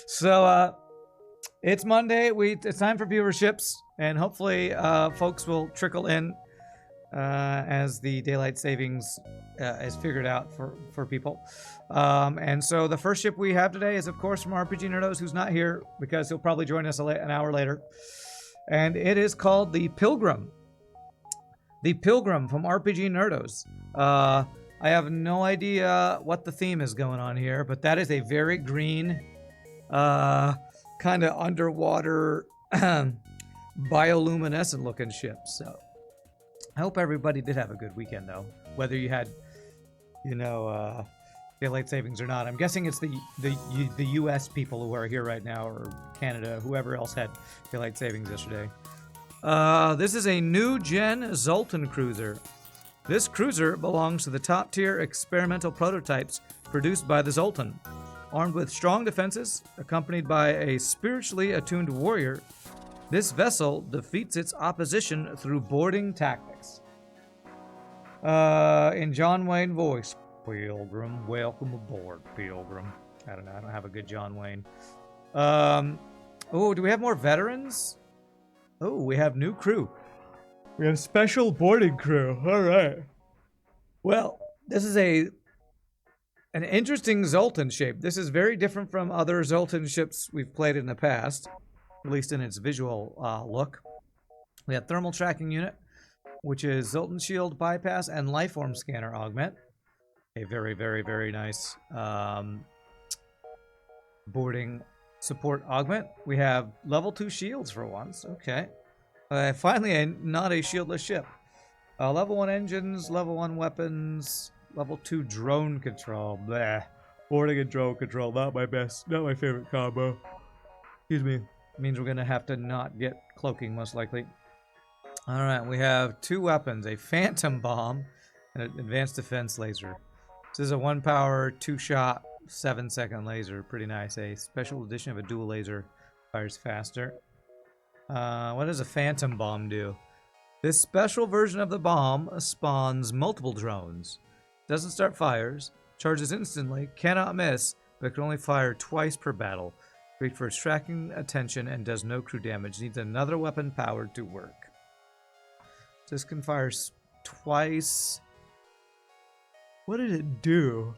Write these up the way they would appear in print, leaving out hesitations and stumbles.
So it's Monday. It's time for viewerships, and hopefully folks will trickle in as the daylight savings is figured out for people. And so the first ship we have today is, of course, from RPGNerdos, who's not here because he'll probably join us an hour later. And it is called the Pilgrim. The Pilgrim from RPGNerdos. I have no idea what the theme is going on here, but that is a very green, kind of underwater, bioluminescent looking ship. So I hope everybody did have a good weekend, though. Whether you had, daylight savings or not. I'm guessing it's the U.S. people who are here right now, or Canada, whoever else had daylight savings yesterday. This is a new gen Zoltan cruiser. This cruiser belongs to the top-tier experimental prototypes produced by the Zoltan. Armed with strong defenses, accompanied by a spiritually attuned warrior, this vessel defeats its opposition through boarding tactics. In John Wayne voice, Pilgrim, welcome aboard, Pilgrim. I don't know, I don't have a good John Wayne. Oh, do we have more veterans? Oh, we have new crew. We have special boarding crew. All right. Well, this is an interesting Zoltan shape. This is very different from other Zoltan ships we've played in the past, at least in its visual look. We have thermal tracking unit, which is Zoltan shield bypass and lifeform scanner augment. A very, very, very nice boarding support augment. We have level 2 shields for once. Okay. Finally, not a shieldless ship. Level 1 engines, level 1 weapons, level 2 drone control. Bleh. Boarding and drone control, not my favorite combo. Excuse me. Means we're gonna have to not get cloaking, most likely. Alright, we have 2 weapons, a phantom bomb and an advanced defense laser. This is a 1 power, 2 shot, 7-second laser. Pretty nice. A special edition of a dual laser. Fires faster. What does a phantom bomb do? This special version of the bomb spawns multiple drones. Doesn't start fires. Charges instantly. Cannot miss. But can only fire twice per battle. Great for attracting attention and does no crew damage. Needs another weapon powered to work. This can fire twice. What did it do?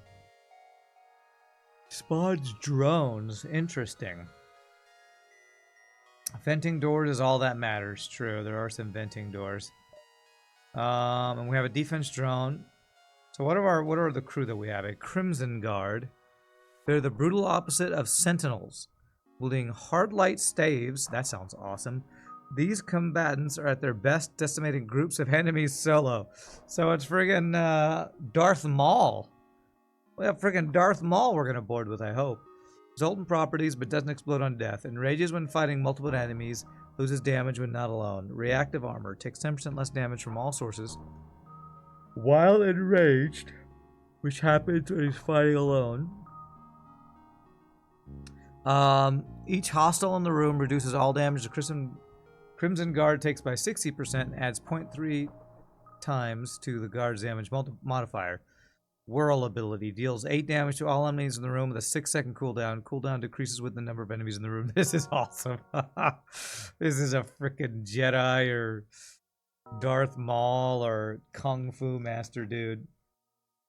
Spawns drones. Interesting. Venting doors is all that matters. True, there are some venting doors. And we have a defense drone. So what are the crew that we have? A Crimson Guard. They're the brutal opposite of Sentinels, wielding hard light staves. That sounds awesome. These combatants are at their best decimating groups of enemies solo. So it's friggin' Darth Maul. We have friggin' Darth Maul we're gonna board with, I hope. Zoltan properties, but doesn't explode on death. Enrages when fighting multiple enemies. Loses damage when not alone. Reactive armor. Takes 10% less damage from all sources while enraged, which happens when he's fighting alone. Each hostile in the room reduces all damage to Crimson Guard takes by 60% and adds 0.3 times to the guard's damage modifier. Whirl ability deals 8 damage to all enemies in the room with a 6-second cooldown. Cooldown decreases with the number of enemies in the room. This is awesome. This is a freaking Jedi or Darth Maul or Kung Fu Master dude.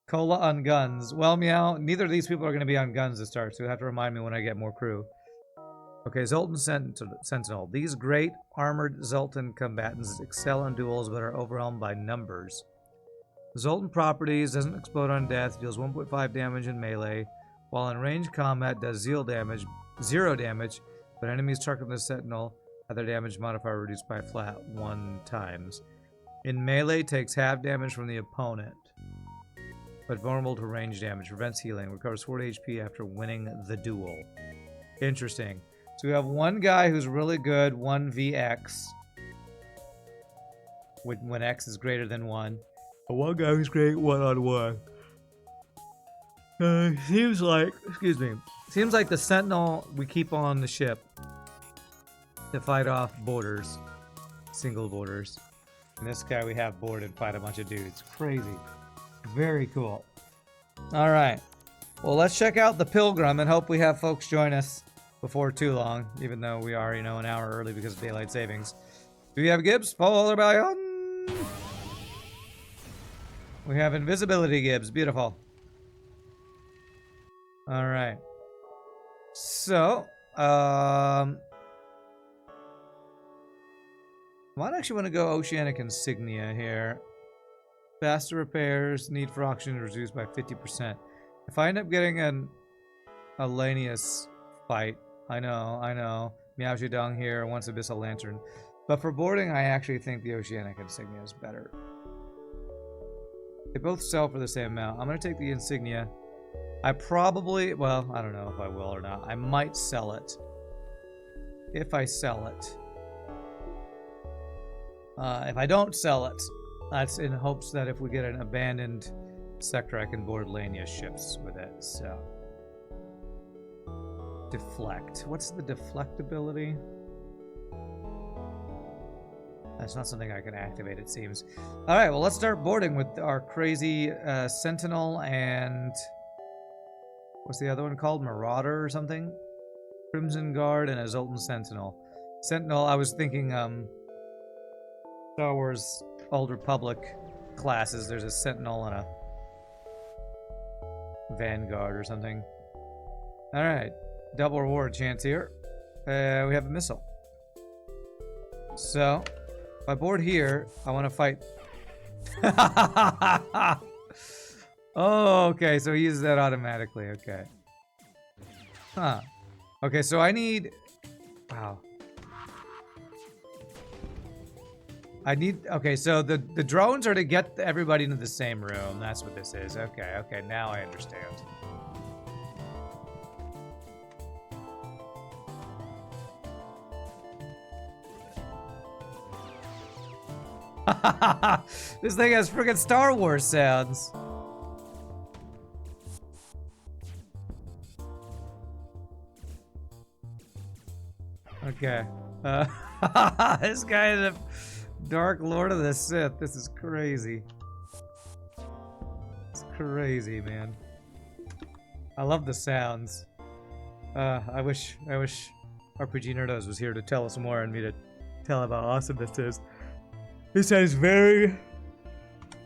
Cola on guns. Well, meow, neither of these people are going to be on guns to start, so you'll have to remind me when I get more crew. Okay, Zoltan Sentinel. These great armored Zoltan combatants excel in duels but are overwhelmed by numbers. Zoltan properties, doesn't explode on death, deals 1.5 damage in melee, while in ranged combat does 0 damage, but enemies targeting the Sentinel have their damage modifier reduced by flat 1 times. In melee, takes half damage from the opponent, but vulnerable to range damage, prevents healing, recovers 40 HP after winning the duel. Interesting. So we have one guy who's really good, 1vx, when x is greater than 1. One guy who's great one-on-one. Seems like the Sentinel we keep on the ship to fight off borders, single borders. And this guy we have board and fight a bunch of dudes. Crazy. Very cool. All right. Well, let's check out the Pilgrim and hope we have folks join us before too long, even though we are, you know, an hour early because of daylight savings. Do we have Gibbs? Polar Rebellion! We have invisibility Gibbs. Beautiful. Alright. So, I might actually want to go Oceanic Insignia here. Faster repairs, need for oxygen reduced by 50%. If I end up getting a Lanius fight, I know. Meow Zedong here wants Abyssal Lantern. But for boarding, I actually think the Oceanic Insignia is better. They both sell for the same amount. I'm going to take the Insignia. I probably, well, I don't know if I will or not. I might sell it. If I sell it. If I don't sell it, that's in hopes that if we get an abandoned sector, I can board Lanius ships with it, so. Deflect. What's the deflect ability? That's not something I can activate, it seems. Alright, well, let's start boarding with our crazy Sentinel and... What's the other one called? Marauder or something? Crimson Guard and a Zoltan Sentinel. Sentinel, I was thinking, Star Wars Old Republic classes. There's a Sentinel and a Vanguard or something. Alright. Double reward chance here. We have a missile. So, if I board here, I want to fight. Oh, okay. So he uses that automatically. Okay. Huh. Okay, so I need... Wow. Okay, so the drones are to get everybody into the same room. That's what this is. Okay, now I understand. This thing has friggin' Star Wars sounds. Okay. This guy is a Dark Lord of the Sith. This is crazy. It's crazy, man. I love the sounds. I wish RPGNerdos was here to tell us more and me to tell him how awesome this is. This has very,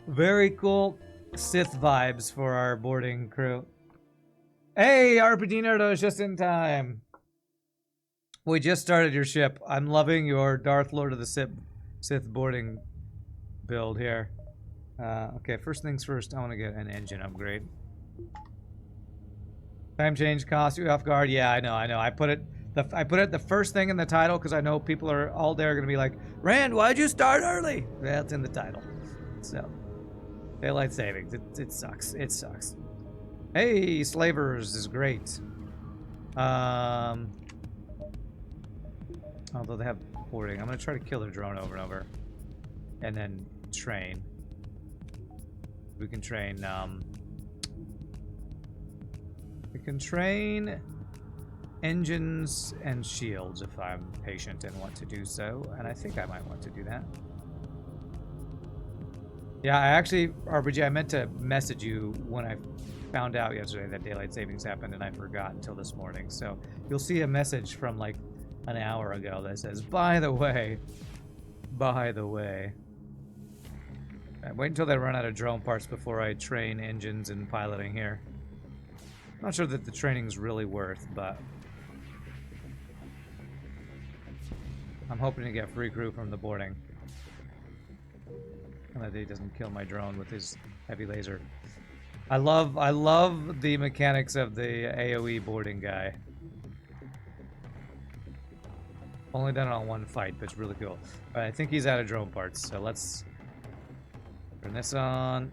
very cool Sith vibes for our boarding crew. Hey, RPGNerdos, just in time. We just started your ship. I'm loving your Darth Lord of the Sith boarding build here. Okay, first things first, I want to get an engine upgrade. Time change cost you off guard. Yeah, I know. I put it the first thing in the title because I know people are all there going to be like, Rand, why'd you start early? That's in the title. So, daylight savings. It sucks. It sucks. Hey, slavers is great. Although they have boarding. I'm going to try to kill their drone over and over. And then train. We can train, we can train engines and shields if I'm patient and want to do so. And I think I might want to do that. Yeah, I actually, RPG, I meant to message you when I found out yesterday that daylight savings happened and I forgot until this morning. So you'll see a message from like an hour ago that says, by the way. Right, wait until they run out of drone parts before I train engines and piloting here. Not sure that the training's really worth, but I'm hoping to get free crew from the boarding. And that he doesn't kill my drone with his heavy laser. I love the mechanics of the AoE boarding guy. Only done it on one fight, but it's really cool. Alright, I think he's out of drone parts, so let's turn this on.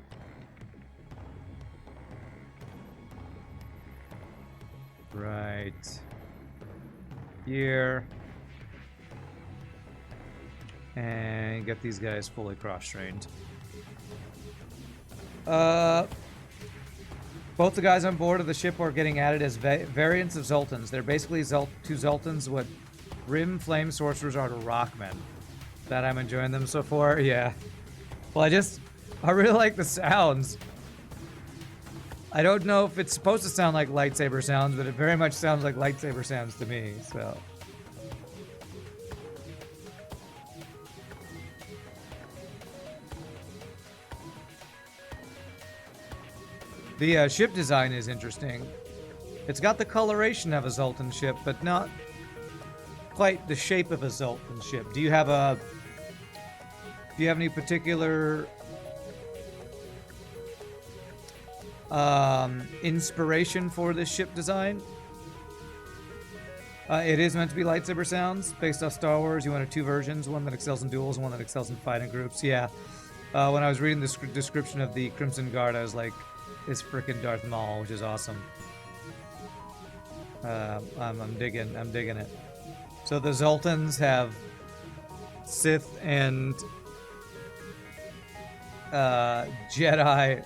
Right here. And get these guys fully cross-trained. Both the guys on board of the ship are getting added as variants of Zoltans. They're basically two Zoltans, what Rim Flame Sorcerers are to Rockmen. That I'm enjoying them so far, yeah. Well, I really like the sounds. I don't know if it's supposed to sound like lightsaber sounds, but it very much sounds like lightsaber sounds to me, so. The ship design is interesting. It's got the coloration of a Zoltan ship, but not quite the shape of a Zoltan ship. Do you have any particular inspiration for this ship design? It is meant to be lightsaber sounds based off Star Wars. You wanted two versions, one that excels in duels and one that excels in fighting groups. Yeah. When I was reading the description of the Crimson Guard, I was like, it's frickin' Darth Maul, which is awesome. I'm digging it. So the Zoltans have Sith and Jedi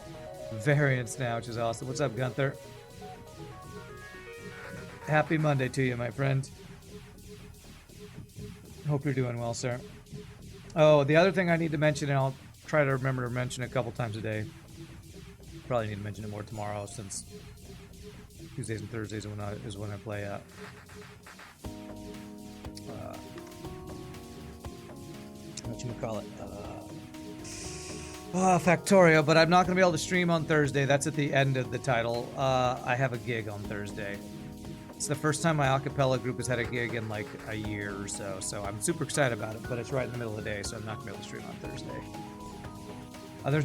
variants now, which is awesome. What's up, Gunther? Happy Monday to you, my friend. Hope you're doing well, sir. Oh, the other thing I need to mention, and I'll try to remember to mention it a couple times a day. Probably need to mention it more tomorrow, since Tuesdays and Thursdays is when I play whatchamacallit? Factorio, but I'm not going to be able to stream on Thursday. That's at the end of the title. I have a gig on Thursday. It's the first time my acapella group has had a gig in like a year or so, so I'm super excited about it, but it's right in the middle of the day, so I'm not going to be able to stream on Thursday. There's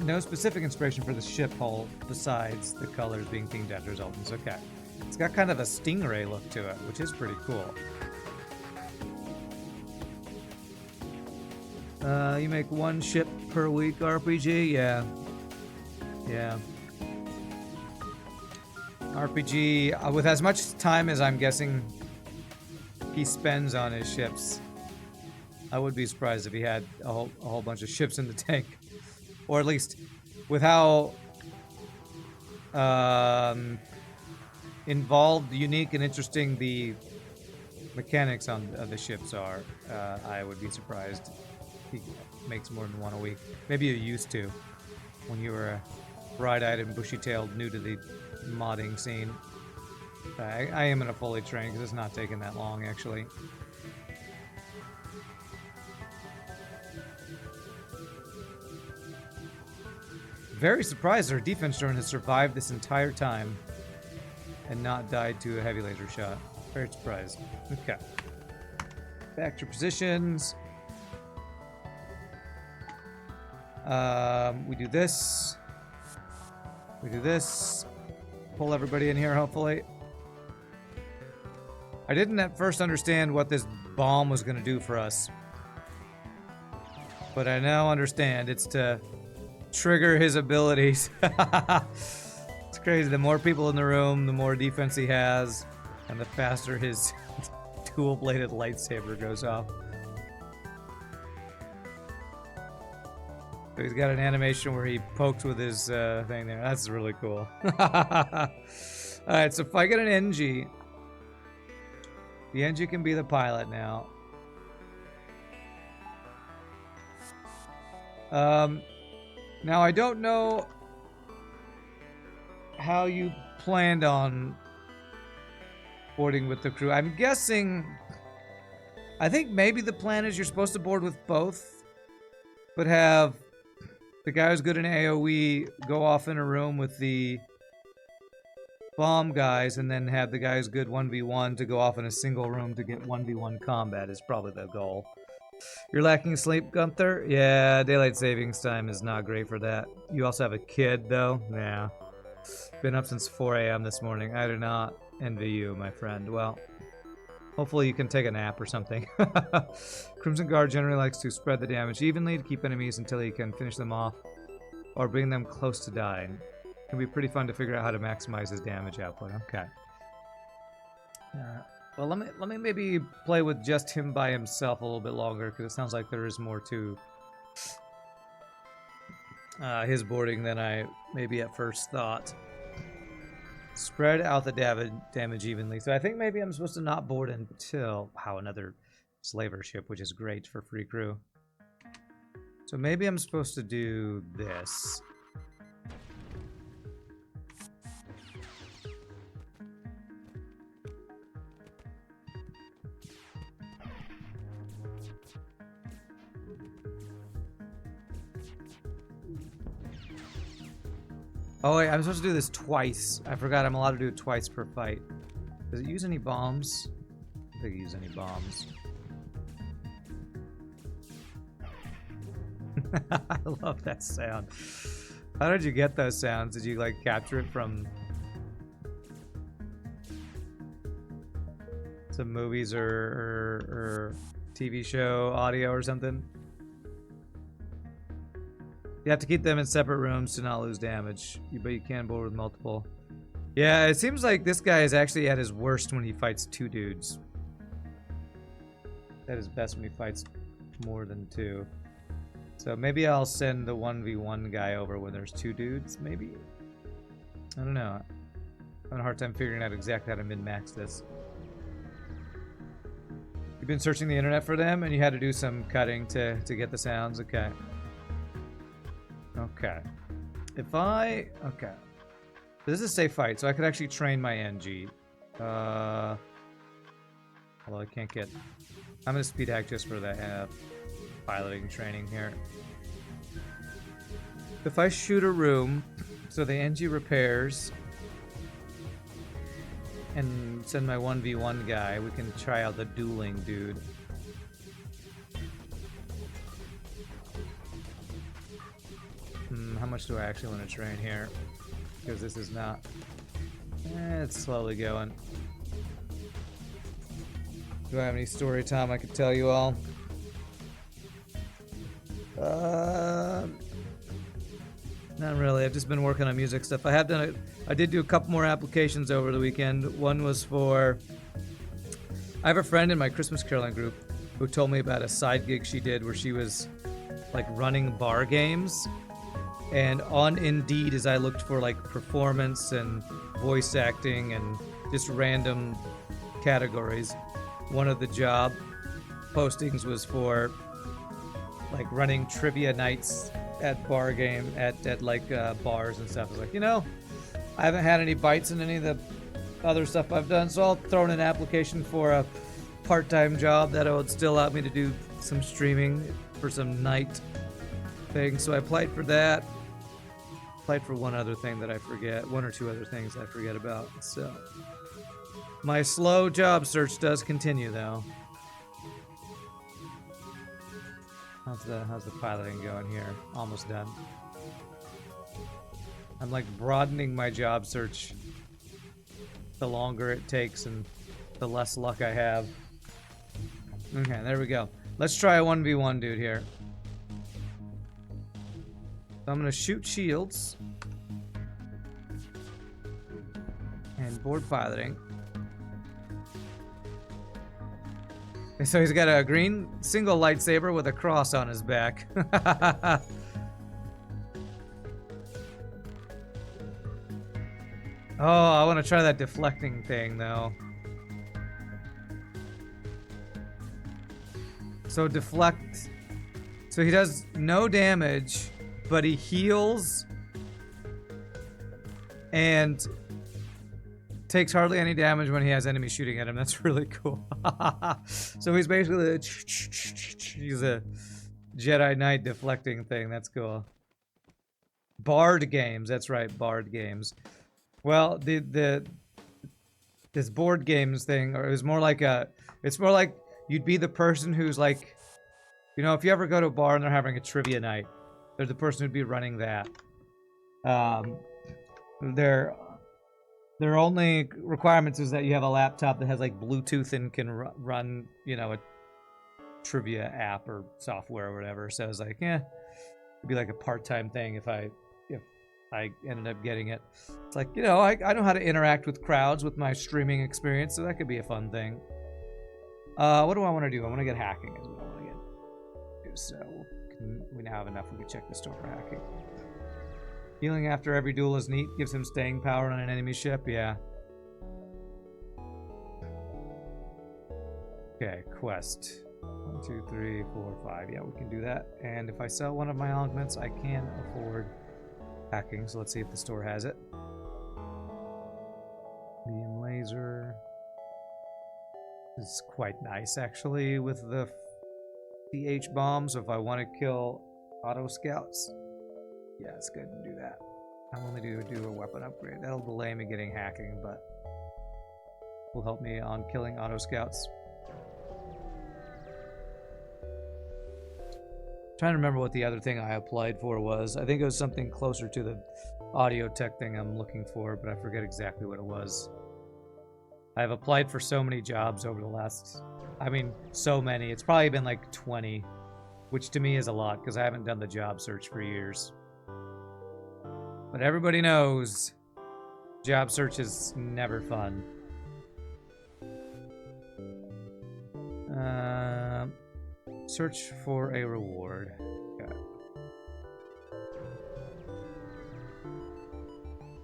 no specific inspiration for the ship hull besides the colors being themed after Zoltans. Okay. It's got kind of a stingray look to it, which is pretty cool. You make one ship per week RPG? Yeah. Yeah. RPG, with as much time as I'm guessing he spends on his ships, I would be surprised if he had a whole bunch of ships in the tank. Or at least with how involved, unique, and interesting the mechanics of the ships are. I would be surprised if he makes more than one a week. Maybe you used to when you were bright-eyed and bushy-tailed, new to the modding scene. I am in a fully trained because it's not taking that long, actually. Very surprised our defense drone has survived this entire time and not died to a heavy laser shot. Very surprised. Okay. Back to positions. We do this. We do this. Pull everybody in here, hopefully. I didn't at first understand what this bomb was going to do for us. But I now understand. It's to trigger his abilities. It's crazy. The more people in the room, the more defense he has, and the faster his dual-bladed lightsaber goes off. So he's got an animation where he pokes with his thing there. That's really cool. Alright, so if I get an NG, the NG can be the pilot now. Now, I don't know how you planned on boarding with the crew. I'm guessing... I think maybe the plan is you're supposed to board with both, but have the guy who's good in AoE go off in a room with the bomb guys, and then have the guy who's good 1v1 to go off in a single room to get 1v1 combat is probably the goal. You're lacking sleep, Gunther? Yeah, daylight savings time is not great for that. You also have a kid, though? Yeah. Been up since 4 a.m. this morning. I do not envy you, my friend. Well, hopefully you can take a nap or something. Crimson Guard generally likes to spread the damage evenly to keep enemies until he can finish them off or bring them close to dying. It can be pretty fun to figure out how to maximize his damage output. Okay. Well, let me maybe play with just him by himself a little bit longer, because it sounds like there is more to his boarding than I maybe at first thought. Spread out the damage evenly. So I think maybe I'm supposed to not board until... Wow, another slaver ship, which is great for free crew. So maybe I'm supposed to do this. Oh wait, I'm supposed to do this twice. I forgot I'm allowed to do it twice per fight. Does it use any bombs? I don't think it uses any bombs. I love that sound. How did you get those sounds? Did you like capture it from some movies or TV show audio or something? You have to keep them in separate rooms to not lose damage, but you can board with multiple. Yeah, it seems like this guy is actually at his worst when he fights two dudes. At his best when he fights more than two. So maybe I'll send the 1v1 guy over when there's two dudes, maybe? I don't know. I'm having a hard time figuring out exactly how to min-max this. You've been searching the internet for them and you had to do some cutting to get the sounds? Okay. Okay. If I... Okay. This is a safe fight, so I could actually train my NG. Although I can't get... I'm going to speed hack just for the piloting training here. If I shoot a room, so the NG repairs, and send my 1v1 guy, we can try out the dueling dude. How much do I actually want to train here? Because this is not... it's slowly going. Do I have any story time I could tell you all? Not really. I've just been working on music stuff. I did do a couple more applications over the weekend. One was for... I have a friend in my Christmas caroling group who told me about a side gig she did where she was like running bar games. And on Indeed, as I looked for like performance and voice acting and just random categories, one of the job postings was for like running trivia nights at bars and stuff. I was like, you know, I haven't had any bites in any of the other stuff I've done, so I'll throw in an application for a part-time job that would still allow me to do some streaming for some night things. So I applied for that. Applied for one other thing that I forget, one or two other things I forget about. So my slow job search does continue though. How's the piloting going here? Almost done. I'm like broadening my job search the longer it takes and the less luck I have. Okay, there we go. Let's try a 1v1 dude here. So I'm gonna shoot shields and board piloting. So he's got a green single lightsaber with a cross on his back. Oh, I want to try that deflecting thing though. So deflect. So he does no damage, but he heals and takes hardly any damage when he has enemies shooting at him. That's really cool. So he's basically he's a Jedi Knight deflecting thing. That's cool. Bard games. That's right, Bard games. Well, this board games thing, or it's more like you'd be the person who's like, you know, if you ever go to a bar and they're having a trivia night, they're the person who'd be running that. Their only requirements is that you have a laptop that has like Bluetooth and can run, you know, a trivia app or software or whatever. So I was like, yeah, it'd be like a part-time thing if I ended up getting it. It's like, you know, I know how to interact with crowds with my streaming experience, so that could be a fun thing. What do I want to do? I want to get hacking is what I want to get. So we now have enough. We can check the store for hacking. Healing after every duel is neat. Gives him staying power on an enemy ship. Yeah. Okay, quest. 1, 2, 3, 4, 5. Yeah, we can do that. And if I sell one of my augments, I can afford hacking. So let's see if the store has it. Medium laser. This is quite nice, actually, with the CH bomb. So if I want to kill auto scouts, yeah, let's go ahead and do that. I'm only do a weapon upgrade. That'll delay me getting hacking, but will help me on killing auto scouts. Trying to remember what the other thing I applied for was. I think it was something closer to the audio tech thing I'm looking for, but I forget exactly what it was. I've applied for so many jobs over the last, I mean, so many. It's probably been like 20, which to me is a lot because I haven't done the job search for years. But everybody knows job search is never fun. Search for a reward.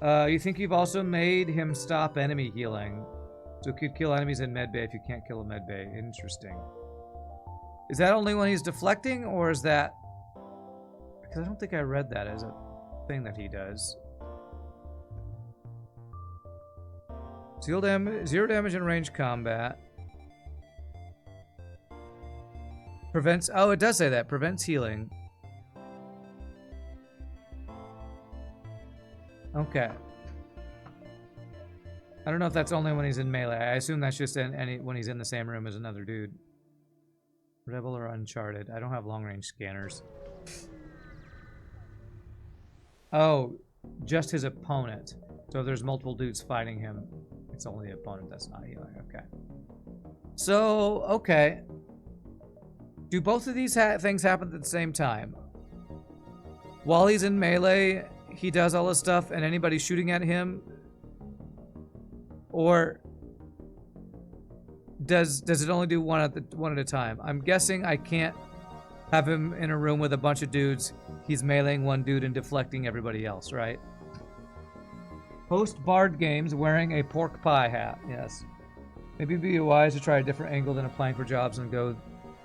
Okay. You think you've also made him stop enemy healing. So it could kill enemies in medbay if you can't kill a medbay. Interesting. Is that only when he's deflecting, or is that... Because I don't think I read that as a thing that he does. Zero damage in range combat. Prevents... Oh, it does say that. Prevents healing. Okay. I don't know if that's only when he's in melee. I assume that's just when he's in the same room as another dude. Rebel or Uncharted. I don't have long-range scanners. Oh, just his opponent. So if there's multiple dudes fighting him, it's only the opponent that's not healing. Okay. So, okay. Do both of these things happen at the same time? While he's in melee, he does all this stuff, and anybody shooting at him... Or does it only do one at a time? I'm guessing I can't have him in a room with a bunch of dudes. He's meleeing one dude and deflecting everybody else, right? Host Bard games wearing a pork pie hat. Yes. Maybe it'd be wise to try a different angle than applying for jobs and go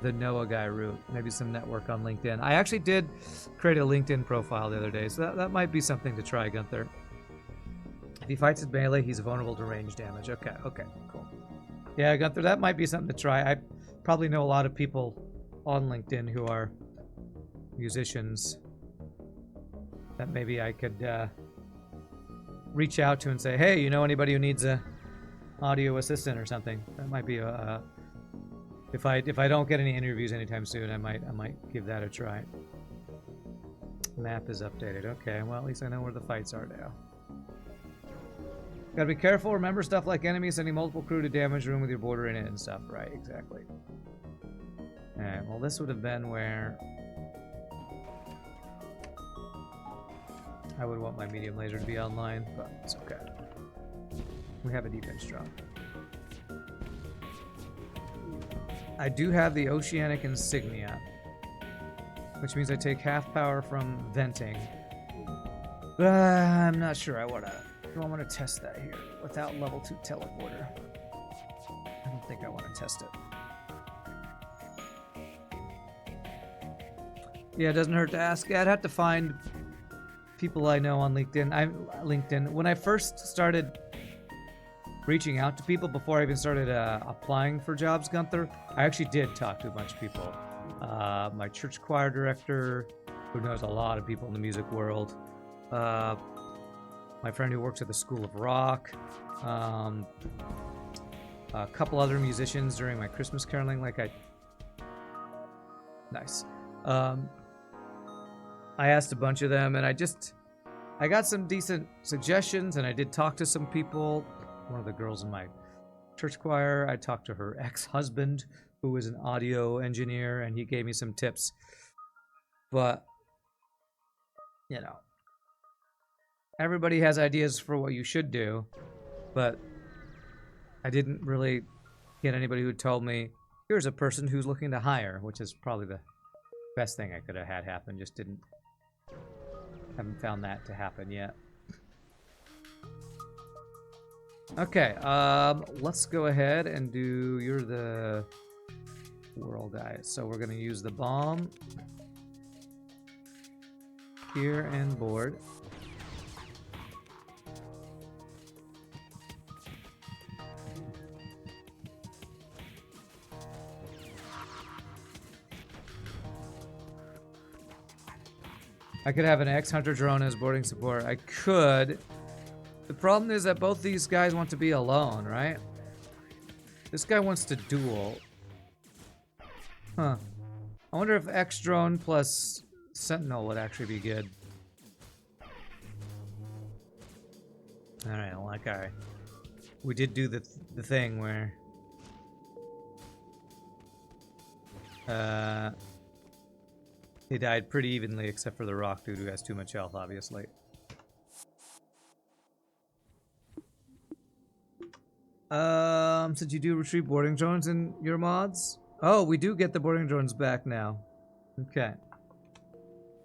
the Noah guy route. Maybe some network on LinkedIn. I actually did create a LinkedIn profile the other day, so that might be something to try, Gunther. If he fights with melee, he's vulnerable to range damage. Okay, cool. Yeah, Gunther, that might be something to try. I probably know a lot of people on LinkedIn who are musicians that maybe I could reach out to and say, hey, you know anybody who needs a audio assistant or something? That might be a if I don't get any interviews anytime soon, I might give that a try. Map is updated. Okay, well at least I know where the fights are now. Gotta be careful. Remember stuff like enemies sending multiple crew to damage room with your border in it and stuff. Right, exactly. Alright, well this would have been where I would want my medium laser to be online, but it's okay. We have a defense drone. I do have the Oceanic Insignia, which means I take half power from venting. But I'm not sure I want to. Do I want to test that here without level 2 teleporter? I don't think I want to test it. Yeah, it doesn't hurt to ask. Yeah, I'd have to find people I know on LinkedIn. When I first started reaching out to people before I even started applying for jobs, Gunther, I actually did talk to a bunch of people. My church choir director, who knows a lot of people in the music world. My friend who works at the School of Rock, a couple other musicians during my Christmas caroling. Nice. I asked a bunch of them, and I got some decent suggestions, and I did talk to some people. One of the girls in my church choir, I talked to her ex-husband, who was an audio engineer, and he gave me some tips. But, you know, everybody has ideas for what you should do, but I didn't really get anybody who told me, here's a person who's looking to hire, which is probably the best thing I could have had happen. Just haven't found that to happen yet. Okay, let's go ahead and you're the world guy. So we're gonna use the bomb here and board. I could have an ex-hunter drone as boarding support. I could. The problem is that both these guys want to be alone, right? This guy wants to duel. Huh. I wonder if X-drone plus Sentinel would actually be good. Alright, well, that guy. We did do the thing where... They died pretty evenly, except for the rock dude who has too much health, obviously. Did you do retrieve boarding drones in your mods? Oh, we do get the boarding drones back now. Okay.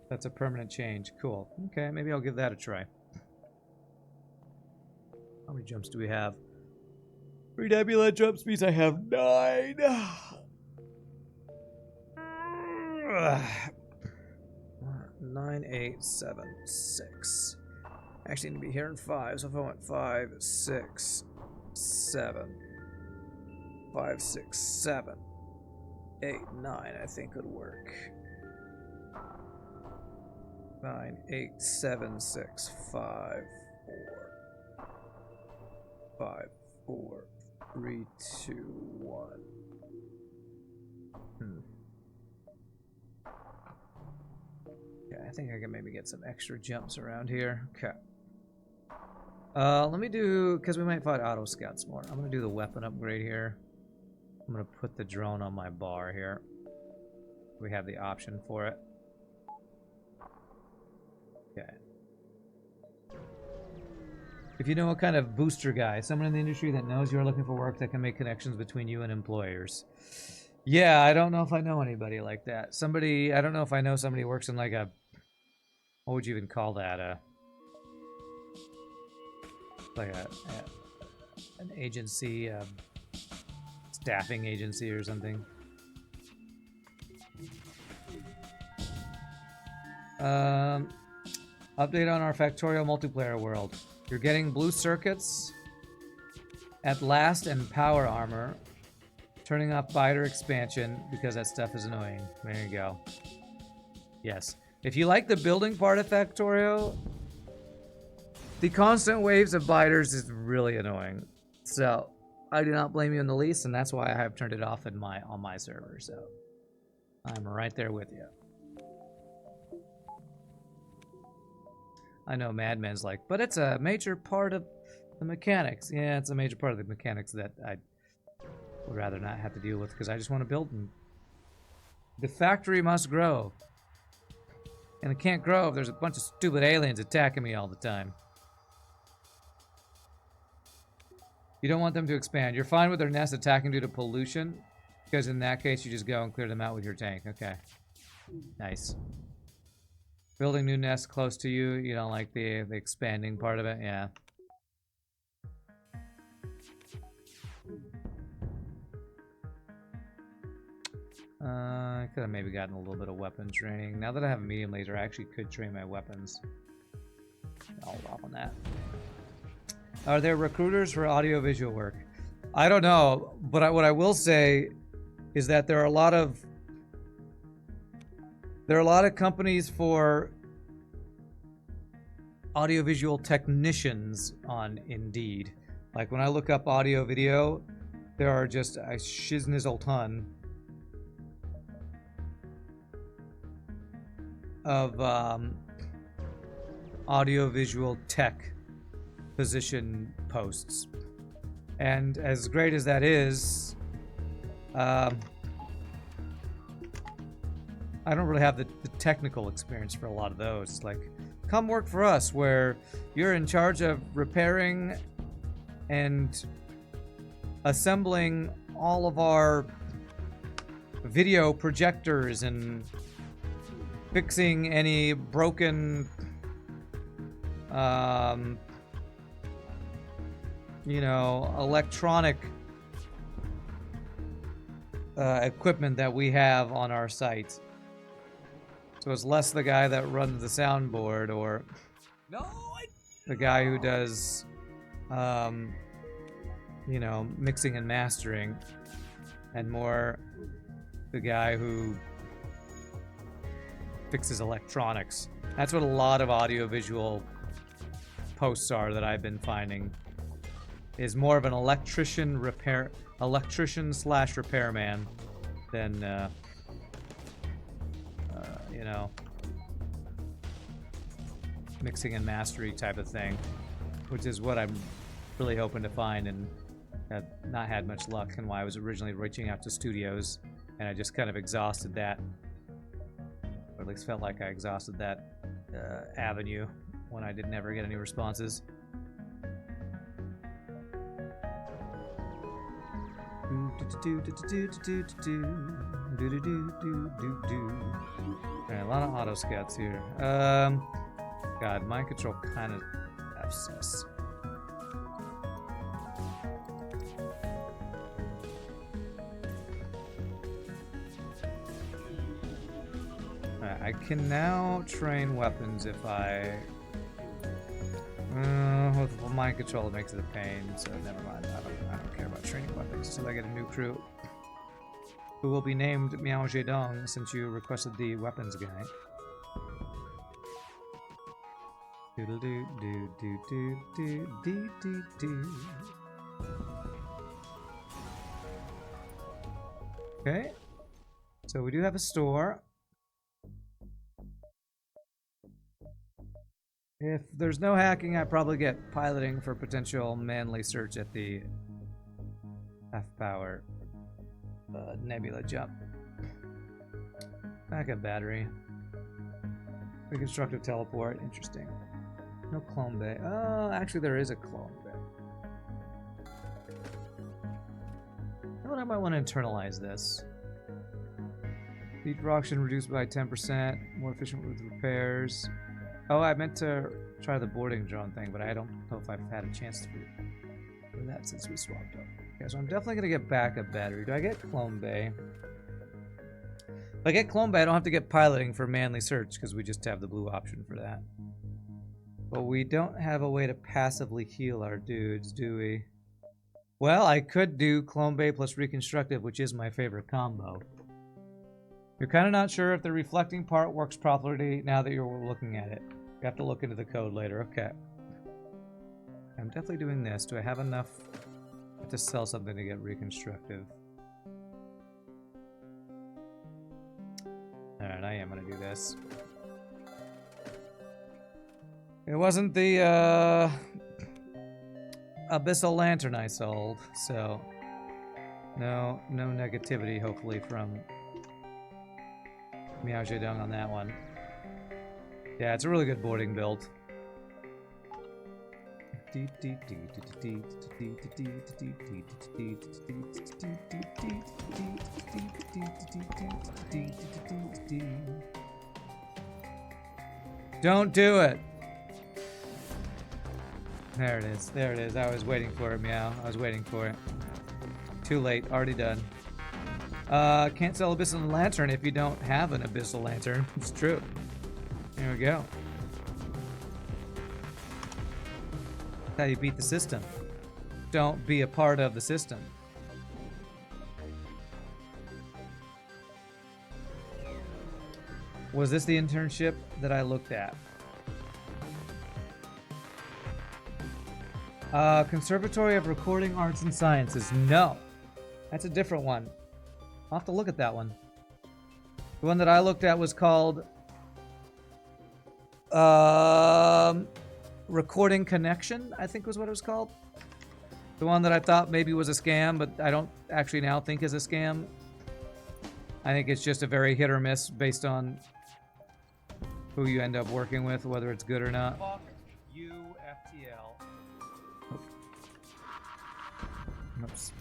That's a permanent change. Cool. Okay, maybe I'll give that a try. How many jumps do we have? 3 Nebula jump speeds. I have 9. 9, 8, 7, 6. I actually need to be here in 5, so if I went 5, 6, 7, 5, 6, 7, 8, 9, I think would work. 9, 8, 7, 6, 5, 4, 5, 4, 3, 2, 1. Okay, I think I can maybe get some extra jumps around here. Okay. Let me do, because we might fight auto scouts more. I'm gonna do the weapon upgrade here. I'm gonna put the drone on my bar here. We have the option for it. Okay. If you know what kind of booster guy, someone in the industry that knows you're looking for work that can make connections between you and employers. Yeah, I don't know if I know anybody like that. Somebody, I don't know if I know somebody who works in like a, what would you even call that? Like an agency, staffing agency or something. Update on our Factorial multiplayer world. You're getting blue circuits at last and power armor. Turning off biter expansion because that stuff is annoying. There you go. Yes. If you like the building part of Factorial, the constant waves of biters is really annoying. So I do not blame you in the least, and that's why I have turned it off in on my server. So I'm right there with you. I know Madman's like, but it's a major part of the mechanics. Yeah, it's a major part of the mechanics that I would rather not have to deal with because I just want to build them. The factory must grow. And it can't grow if there's a bunch of stupid aliens attacking me all the time. You don't want them to expand. You're fine with their nest attacking due to pollution, because in that case you just go and clear them out with your tank. Okay. Nice. Building new nests close to you. You don't like the expanding part of it? Yeah. I could have maybe gotten a little bit of weapon training. Now that I have a medium laser, I actually could train my weapons. I'll hold off on that. Are there recruiters for audio-visual work? I don't know, but what I will say is that there are a lot of companies for audio-visual technicians on Indeed. Like when I look up audio-video, there are just a shizness ton of audio-visual tech position posts. And as great as that is, I don't really have the technical experience for a lot of those. Like, come work for us, where you're in charge of repairing and assembling all of our video projectors and fixing any broken, you know, electronic equipment that we have on our site. So it's less the guy that runs the soundboard or the guy who does, you know, mixing and mastering, and more the guy who fixes electronics. That's what a lot of audiovisual posts are that I've been finding. Is more of an electrician slash repairman than you know, mixing and mastery type of thing, which is what I'm really hoping to find, and have not had much luck, and why I was originally reaching out to studios, and I just kind of exhausted that, or at least felt like I exhausted that avenue when I did never get any responses. Alright, a lot of auto scouts here. God, mind control kind of abscess. Alright, I can now train weapons if I... with mind control it makes it a pain, so never mind. I don't care about training weapons until I get a new crew. Who will be named Miao Zedong since you requested the weapons guide. Doodle doo doo doo doo doo doo doo doo. Okay. So we do have a store. If there's no hacking, I probably get piloting for potential manly search at the F-Power Nebula jump. Backup battery. Reconstructive teleport. Interesting. No clone bay. Oh, actually there is a clone bay. You know what, I might want to internalize this. Speed for auction reduced by 10%. More efficient with repairs. Oh, I meant to try the boarding drone thing, but I don't know if I've had a chance to do that since we swapped up. Okay, so I'm definitely going to get backup battery. Do I get Clone Bay? If I get Clone Bay, I don't have to get piloting for manly search, because we just have the blue option for that. But we don't have a way to passively heal our dudes, do we? Well, I could do Clone Bay plus Reconstructive, which is my favorite combo. You're kind of not sure if the reflecting part works properly now that you're looking at it. You have to look into the code later. Okay. I'm definitely doing this. Do I have enough to sell something to get Reconstructive? Alright, I am going to do this. It wasn't the Abyssal Lantern I sold, so no negativity, hopefully, from Miao Zedong on that one. Yeah, it's a really good boarding build. Don't do it! There it is. There it is. I was waiting for it, Meow. I was waiting for it. Too late. Already done. Can't sell Abyssal Lantern if you don't have an Abyssal Lantern. It's true. There we go. That's how you beat the system. Don't be a part of the system. Was this the internship that I looked at? Conservatory of Recording Arts and Sciences. No. That's a different one. I'll have to look at that one. The one that I looked at was called Recording Connection, I think was what it was called. The one that I thought maybe was a scam, but I don't actually now think is a scam. I think it's just a very hit or miss based on who you end up working with, whether it's good or not. Fuck you, FTL. Oops.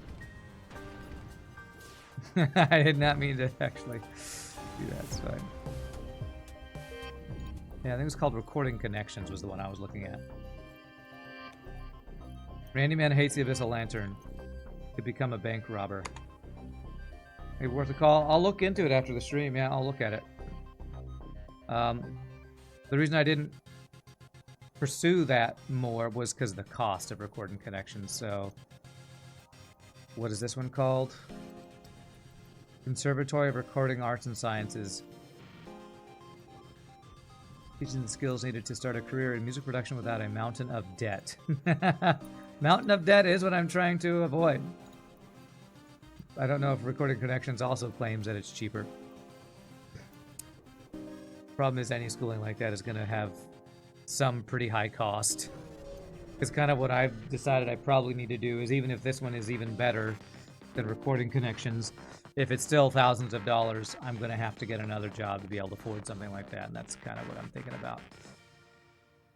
I did not mean to actually do that, it's fine. Yeah, I think it was called Recording Connections was the one I was looking at. Randy Man hates the Abyssal Lantern. Could become a bank robber. Maybe worth a call. I'll look into it after the stream. Yeah, I'll look at it. The reason I didn't pursue that more was because of the cost of Recording Connections. So, what is this one called? Conservatory of Recording Arts and Sciences. Teaching the skills needed to start a career in music production without a mountain of debt. Mountain of debt is what I'm trying to avoid. I don't know if Recording Connections also claims that it's cheaper. Problem is, any schooling like that is going to have some pretty high cost. It's kind of what I've decided I probably need to do is, even if this one is even better than Recording Connections, if it's still thousands of dollars, I'm going to have to get another job to be able to afford something like that, and that's kind of what I'm thinking about.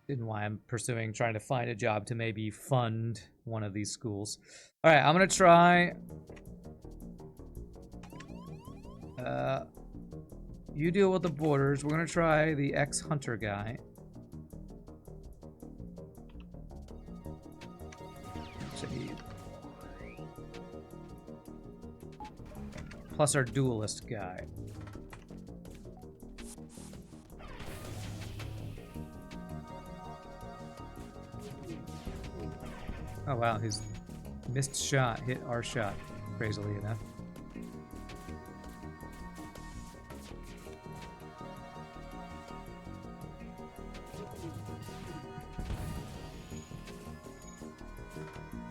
And why I'm pursuing trying to find a job to maybe fund one of these schools. All right, I'm going to try... you deal with the borders. We're going to try the ex-hunter guy. Plus our duelist guy. Oh wow, his missed shot hit our shot, crazily enough.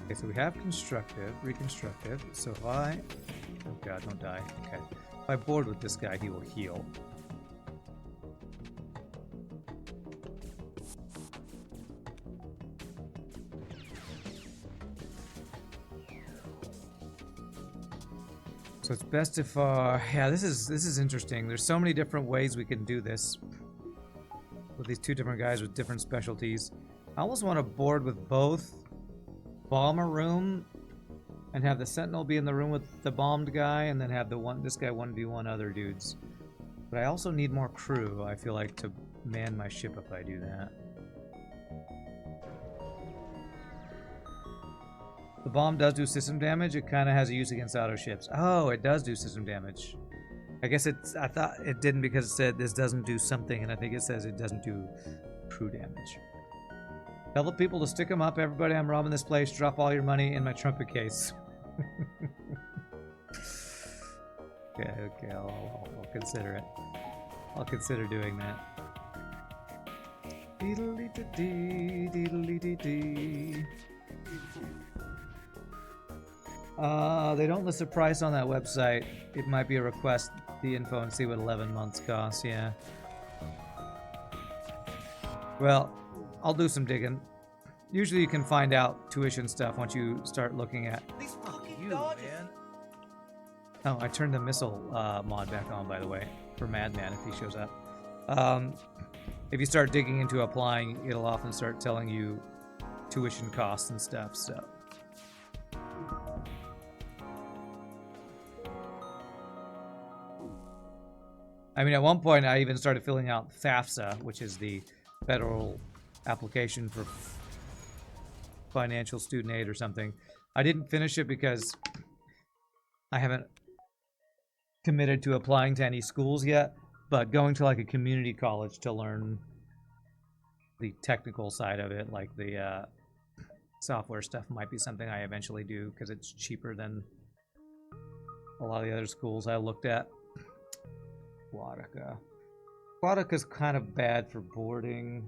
Okay, so we have constructive, reconstructive. So if I... Oh god, don't die. Okay. If I board with this guy, he will heal. So it's best if yeah, this is interesting. There's so many different ways we can do this with these two different guys with different specialties. I almost want to board with both bomber room and have the sentinel be in the room with the bombed guy, and then have this guy 1v1 other dudes. But I also need more crew, I feel like, to man my ship if I do that. The bomb does do system damage. It kind of has a use against auto ships. Oh, it does do system damage. I guess I thought it didn't because it said this doesn't do something, and I think it says it doesn't do crew damage. Tell the people to stick them up. Everybody, I'm robbing this place. Drop all your money in my trumpet case. Okay, I'll consider it. I'll consider doing that. Deedle-dee-dee, deedle-dee-dee-dee. They don't list a price on that website. It might be a request the info and see what 11 months costs, yeah. Well, I'll do some digging. Usually you can find out tuition stuff once you start looking at... These fucking dodges. Man. Oh, I turned the missile mod back on, by the way, for Madman if he shows up. If you start digging into applying, it'll often start telling you tuition costs and stuff, so... I mean, at one point, I even started filling out FAFSA, which is the federal application for financial student aid or something. I didn't finish it because I haven't committed to applying to any schools yet, but going to like a community college to learn the technical side of it, like the software stuff, might be something I eventually do because it's cheaper than a lot of the other schools I looked at. Quadica. Quadica's kind of bad for boarding.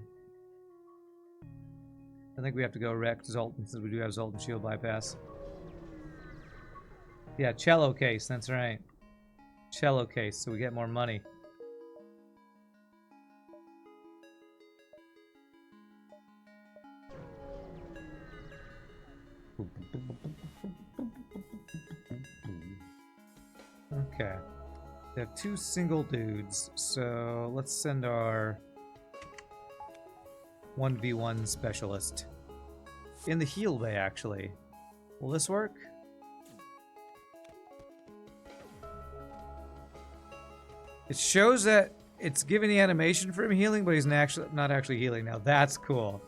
I think we have to go wreck Zoltan since we do have Zoltan shield bypass. Yeah, cello case, that's right. Cello case, so we get more money. Okay. We have two single dudes, so let's send our 1v1 specialist in the heal bay, actually. Will this work? It shows that it's giving the animation for him healing, but he's not actually healing. Now that's cool.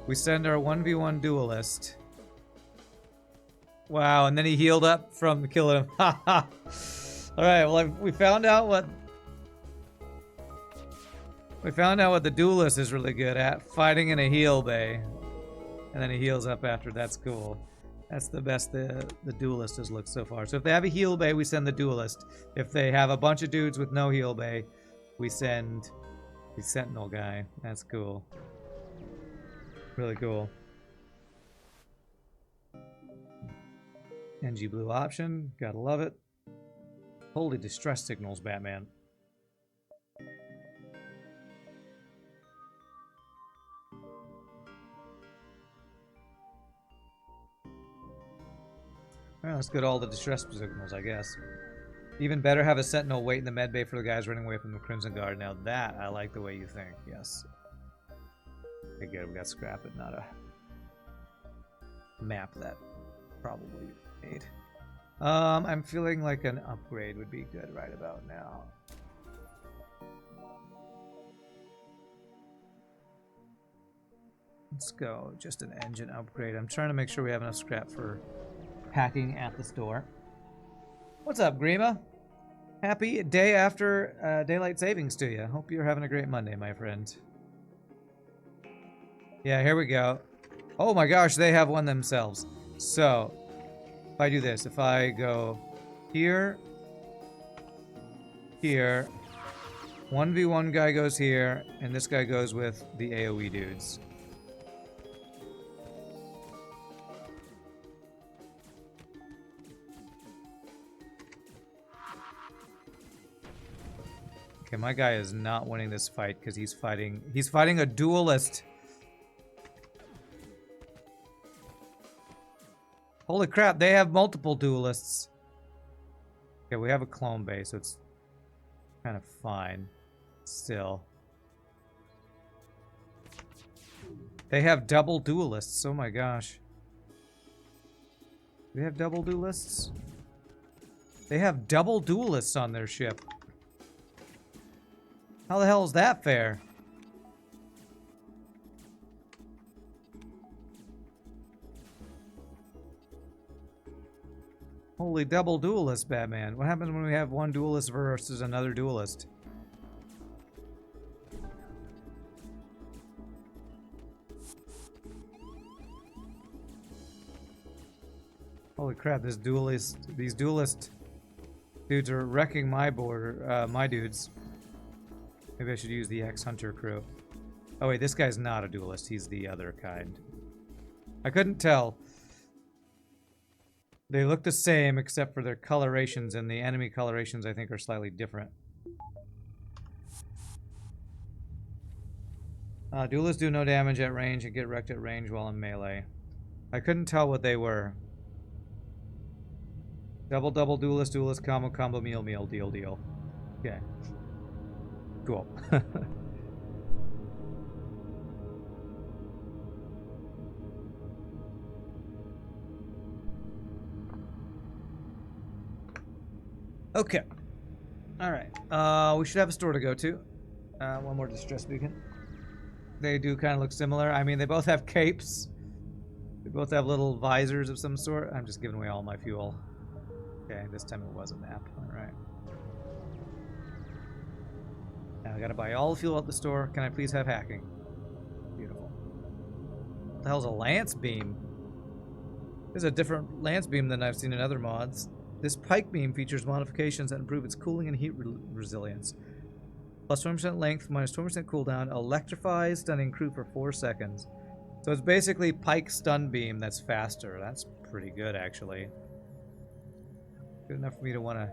We send our 1v1 duelist. Wow, and then he healed up from killing him. Haha. Alright, well, we found out what the duelist is really good at, fighting in a heal bay. And then he heals up after. That's cool. That's the best the duelist has looked so far. So if they have a heal bay, we send the duelist. If they have a bunch of dudes with no heal bay, we send The Sentinel guy. That's cool. Really cool. NG blue option. Gotta love it. Holy distress signals, Batman. Alright, let's go to all the distress signals, I guess. Even better, have a sentinel wait in the medbay for the guys running away from the Crimson Guard. Now that, I like the way you think, yes. Okay, good, we got scrap, but not a map that probably made. I'm feeling like an upgrade would be good right about now. Let's go, just an engine upgrade. I'm trying to make sure we have enough scrap for hacking at the store. What's up, Grima? Happy day after daylight savings to you. Hope you're having a great Monday, my friend. Yeah, here we go. Oh my gosh, they have one themselves. So, if I do this, if I go here, here, 1v1 guy goes here, and this guy goes with the AoE dudes. Okay, my guy is not winning this fight because he's fighting a duelist. Holy crap, they have multiple duelists. Okay, we have a clone base, so it's kind of fine. Still. They have double duelists, oh my gosh. Do they have double duelists? They have double duelists on their ship. How the hell is that fair? Holy double duelist, Batman. What happens when we have one duelist versus another duelist? Holy crap, these duelist dudes are wrecking my border, my dudes. Maybe I should use the ex-hunter crew. Oh wait, this guy's not a duelist. He's the other kind. I couldn't tell. They look the same except for their colorations, and the enemy colorations I think are slightly different. Duelists do no damage at range and get wrecked at range while in melee. I couldn't tell what they were. Double duelist combo meal deal. Okay. Cool. Okay. Alright. We should have a store to go to. One more distress beacon. They do kind of look similar. I mean, they both have capes. They both have little visors of some sort. I'm just giving away all my fuel. Okay, this time it was a map. Alright. Now I gotta buy all the fuel at the store. Can I please have hacking? Beautiful. What the hell's a lance beam? This is a different lance beam than I've seen in other mods. This pike beam features modifications that improve its cooling and heat resilience. Plus 20% length, minus 20% cooldown, electrifies stunning crew for 4 seconds. So it's basically pike stun beam that's faster. That's pretty good, actually. Good enough for me to want to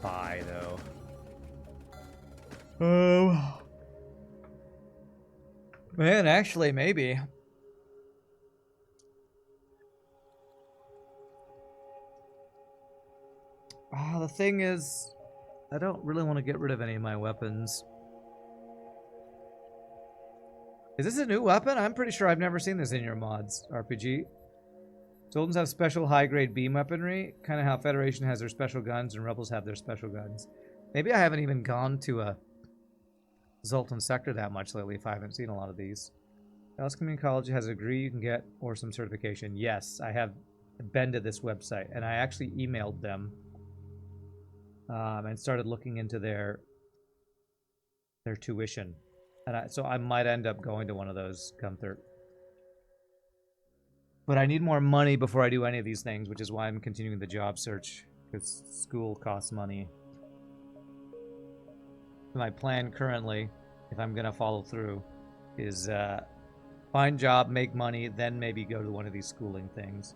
buy, though. Man, actually, maybe. The thing is, I don't really want to get rid of any of my weapons. Is this a new weapon? I'm pretty sure I've never seen this in your mods, RPG. Zoltans have special high-grade beam weaponry, kind of how Federation has their special guns and Rebels have their special guns. Maybe I haven't even gone to a Zoltan sector that much lately if I haven't seen a lot of these. Dallas Community College has a degree you can get or some certification. Yes, I have been to this website, and I actually emailed them and started looking into their tuition. And so I might end up going to one of those come through. But I need more money before I do any of these things, which is why I'm continuing the job search, because school costs money. My plan currently, if I'm gonna follow through, is find job, make money, then maybe go to one of these schooling things.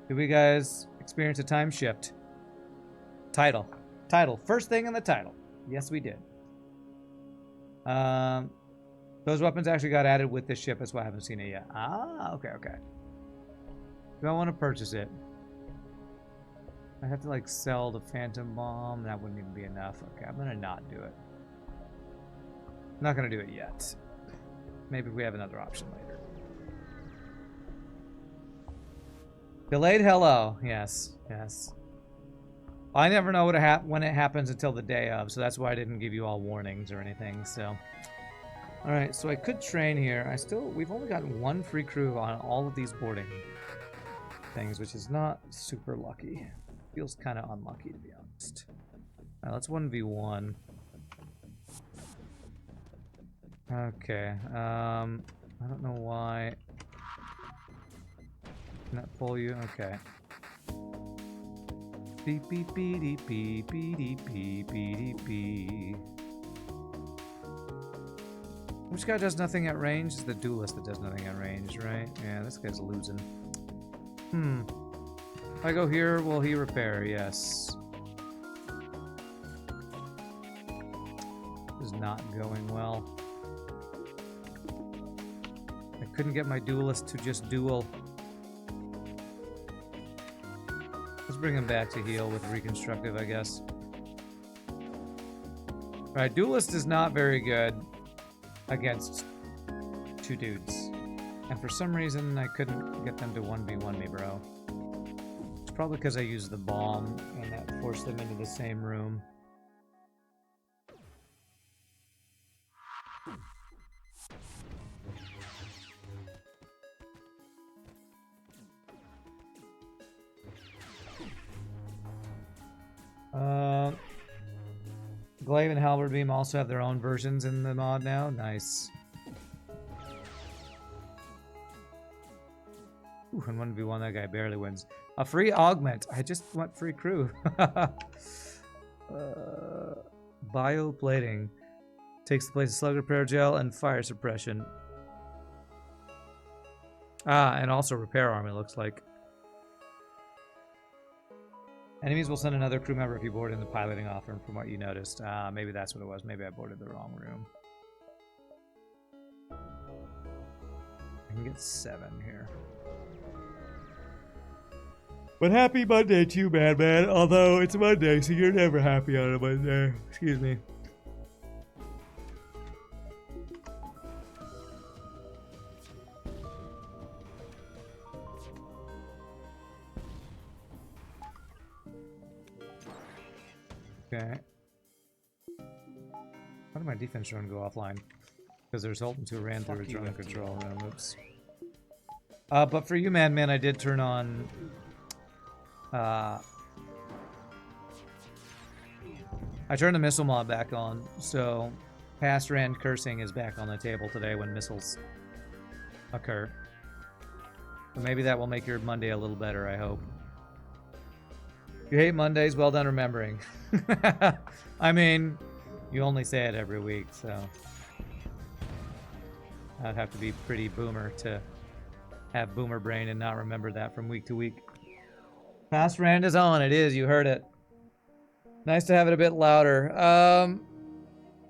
Did we guys experience a time shift? Title. First thing in the title. Yes, we did. Those weapons actually got added with this ship. That's why I haven't seen it yet. Ah, okay. Do I want to purchase it? I have to like sell the Phantom Bomb. That wouldn't even be enough. Okay, I'm gonna not do it. I'm not gonna do it yet. Maybe we have another option later. Delayed hello. Yes. I never know when it happens until the day of, so that's why I didn't give you all warnings or anything. So, all right. So I could train here. We've only gotten one free crew on all of these boarding things, which is not super lucky. Feels kind of unlucky, to be honest. All right, let's 1v1. Okay. I don't know why. Can that pull you? Okay. Beep beep beep beep beep beep beep beep. Which guy does nothing at range? It's the duelist that does nothing at range, right? Yeah, this guy's losing. If I go here, will he repair? Yes. This is not going well. I couldn't get my duelist to just duel. Let's bring him back to heal with reconstructive, I guess. Alright, duelist is not very good against two dudes. And for some reason, I couldn't get them to 1v1 me, bro. It's probably because I used the bomb and that forced them into the same room. Glaive and Halberd Beam also have their own versions in the mod now. Nice. Ooh, and 1v1, that guy barely wins. A free augment. I just want free crew. Bioplating. Takes the place of slug repair gel and fire suppression. Ah, and also repair arm, it looks like. Enemies will send another crew member if you board in the piloting offer, from what you noticed. Maybe that's what it was. Maybe I boarded the wrong room. I can get 7 here. But happy Monday to you, man. Although it's Monday, so you're never happy on a Monday. Excuse me. Okay. Why did my defense drone go offline? Because there's Zoltan who ran through a drone control room. Oops. But for you, man, I did turn on... I turned the missile mod back on, so past Rand cursing is back on the table today when missiles occur. So maybe that will make your Monday a little better, I hope. You hate Mondays? Well done remembering. I mean, you only say it every week, so... I'd have to be pretty boomer to have boomer brain and not remember that from week to week. Past Rand is on. It is. You heard it. Nice to have it a bit louder.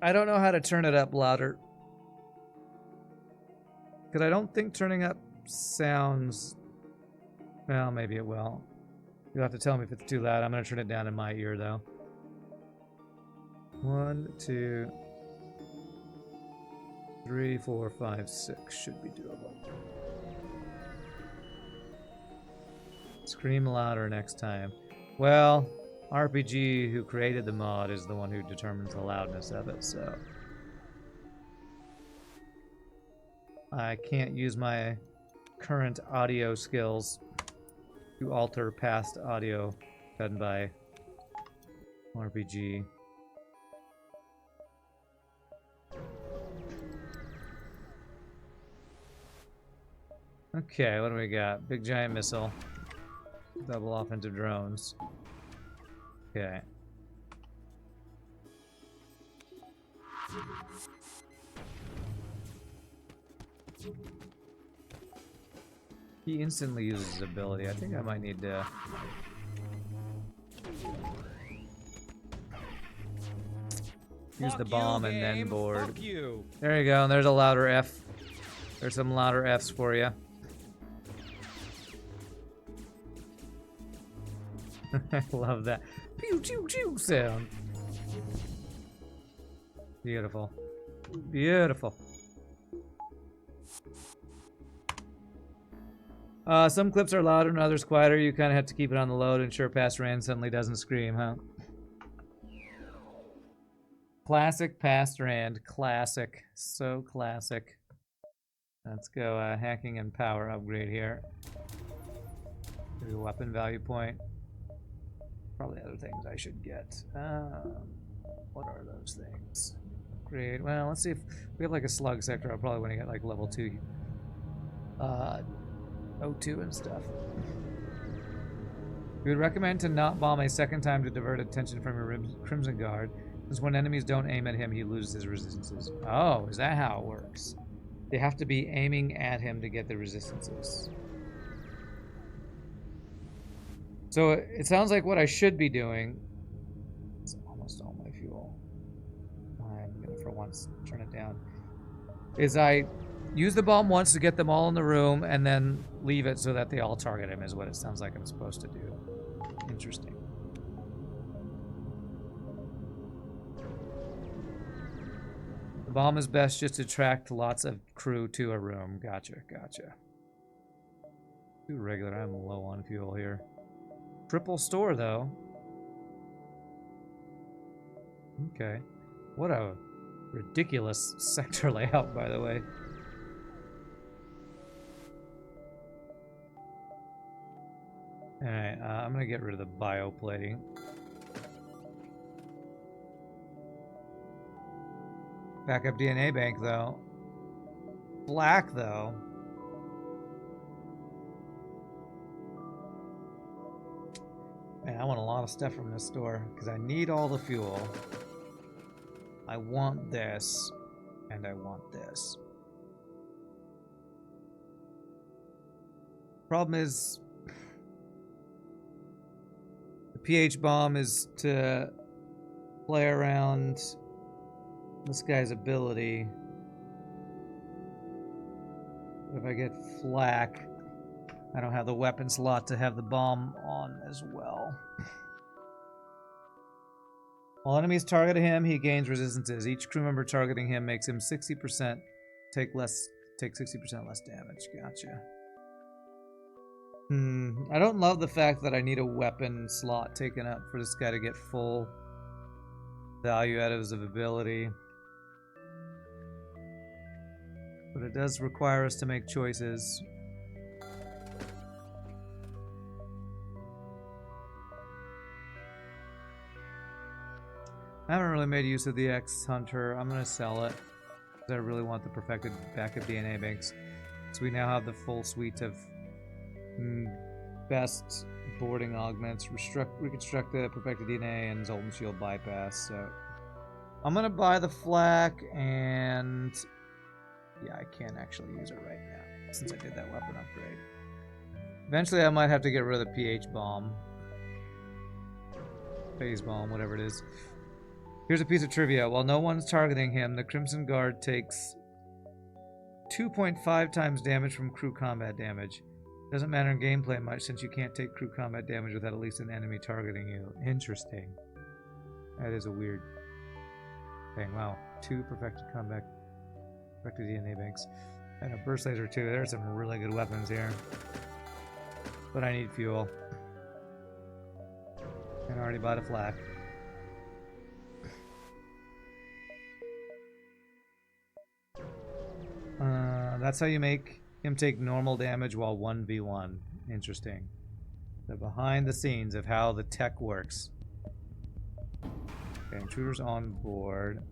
I don't know how to turn it up louder. Because I don't think turning up sounds... Well, maybe it will. You'll have to tell me if it's too loud. I'm going to turn it down in my ear, though. 1, 2, 3, 4, 5, 6 should be doable. Scream louder next time. Well, RPG, who created the mod, is the one who determines the loudness of it, so... I can't use my current audio skills to alter past audio done by RPG. Okay, what do we got? Big giant missile. Double offensive drones. Okay. He instantly uses his ability. I think I might need to... use the bomb and then board. Fuck you. There you go, and there's a louder F. There's some louder Fs for you. I love that. Pew choo choo sound. Beautiful. Beautiful. Some clips are louder and others quieter. You kind of have to keep it on the low to ensure Past Rand suddenly doesn't scream, huh? Classic Past Rand. Classic. So classic. Let's go hacking and power upgrade here. Do a weapon value point. Probably other things I should get. What are those things? Upgrade. Well, let's see if we have like a slug sector. I'll probably want to get like level 2 O2 and stuff. We would recommend to not bomb a second time to divert attention from your Crimson Guard, since when enemies don't aim at him, he loses his resistances. Oh, is that how it works? They have to be aiming at him to get the resistances. So it sounds like what I should be doing. It's almost all my fuel. I'm gonna for once turn it down. Is I use the bomb once to get them all in the room and then leave it so that they all target him is what it sounds like I'm supposed to do. Interesting. The bomb is best just to attract lots of crew to a room. Gotcha, gotcha. Too regular, I'm low on fuel here. Triple store though. Okay. What a ridiculous sector layout, by the way. Alright, I'm gonna get rid of the bioplating. Backup DNA bank, though. Black, though. Man, I want a lot of stuff from this store, because I need all the fuel. I want this, and I want this. Problem is, the pH bomb is to play around this guy's ability. If I get flak, I don't have the weapon slot to have the bomb on as well. While enemies target him, he gains resistances. Each crew member targeting him makes him 60% take 60% less damage. Gotcha. I don't love the fact that I need a weapon slot taken up for this guy to get full value out of his ability. But it does require us to make choices. I haven't really made use of the X-Hunter. I'm going to sell it, because I really want the perfected backup DNA banks. So we now have the full suite of best boarding augments, reconstruct the perfected DNA, and Zoltan Shield bypass. So I'm going to buy the flak, and yeah, I can't actually use it right now, since I did that weapon upgrade. Eventually I might have to get rid of the pH bomb. Phase bomb, whatever it is. Here's a piece of trivia. While no one's targeting him, the Crimson Guard takes 2.5 times damage from crew combat damage. Doesn't matter in gameplay much, since you can't take crew combat damage without at least an enemy targeting you. Interesting. That is a weird thing. Wow. 2 perfected DNA banks. And a burst laser too. There's some really good weapons here. But I need fuel. And I already bought a flak. That's how you make him take normal damage while 1v1. Interesting. The behind the scenes of how the tech works. Okay, intruders on board.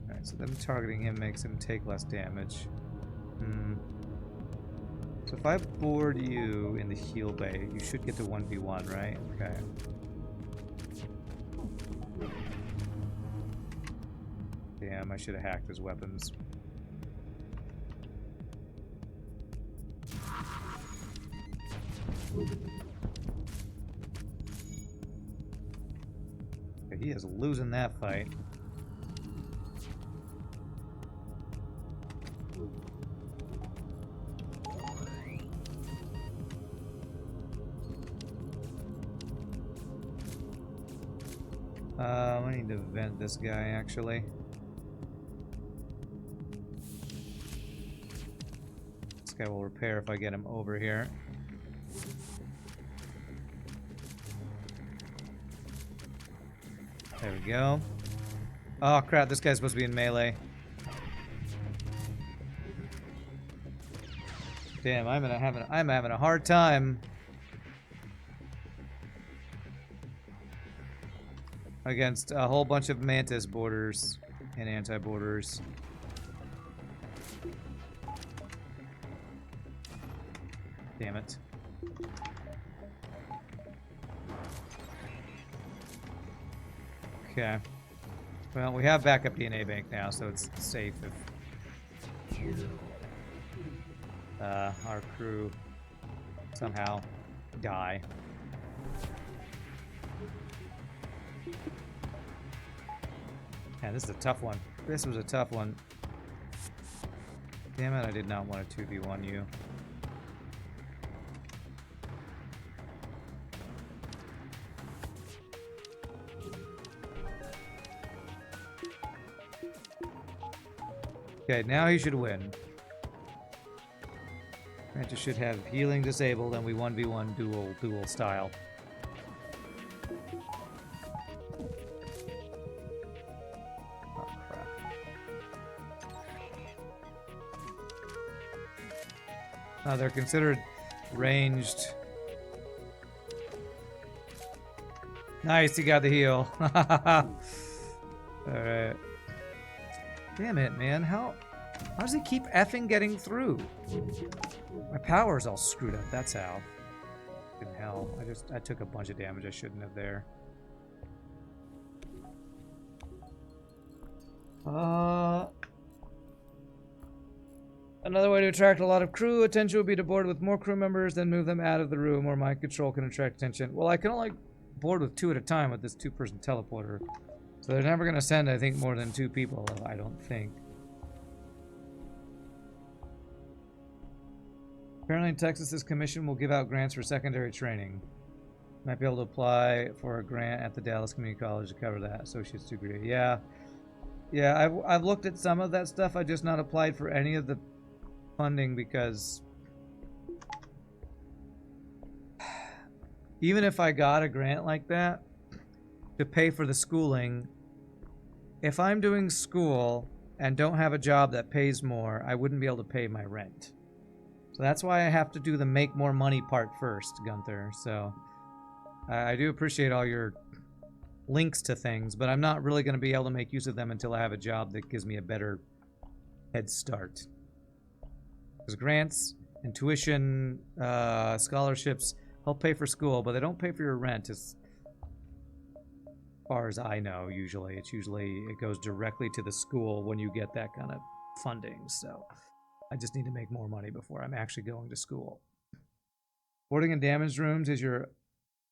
Alright, so them targeting him makes him take less damage. So if I board you in the heal bay, you should get to 1v1, right? Okay. Damn, I should have hacked his weapons. Okay, he is losing that fight. I need to vent this guy, actually. This guy will repair if I get him over here. There we go. Oh crap, this guy's supposed to be in melee. Damn, I'm having a hard time against a whole bunch of mantis boarders and anti-boarders. Damn it. Okay. Well, we have backup DNA bank now, so it's safe if our crew somehow die. Yeah, this is a tough one. This was a tough one. Damn it, I did not want to 2v1 you. Okay, now he should win. Mantis should have healing disabled and we 1v1 duel style. They're considered ranged. Nice, he got the heal. Alright. Damn it, man. How does he keep effing getting through? My power's all screwed up, that's how. In hell. I took a bunch of damage I shouldn't have there. Another way to attract a lot of crew attention would be to board with more crew members, then move them out of the room, or mind control can attract attention. Well, I can only board with 2 at a time with this 2-person teleporter. So they're never going to send, I think, more than 2 people, I don't think. Apparently in Texas, this commission will give out grants for secondary training. Might be able to apply for a grant at the Dallas Community College to cover that associate's degree. Yeah. Yeah, I've looked at some of that stuff. I just not applied for any of the funding because even if I got a grant like that to pay for the schooling, if I'm doing school and don't have a job that pays more, I wouldn't be able to pay my rent. So that's why I have to do the make more money part first, Gunther. So I do appreciate all your links to things, but I'm not really going to be able to make use of them until I have a job that gives me a better head start. Because grants and tuition, scholarships help pay for school, but they don't pay for your rent as far as I know. Usually it goes directly to the school when you get that kind of funding. So I just need to make more money before I'm actually going to school. Boarding in damaged rooms is your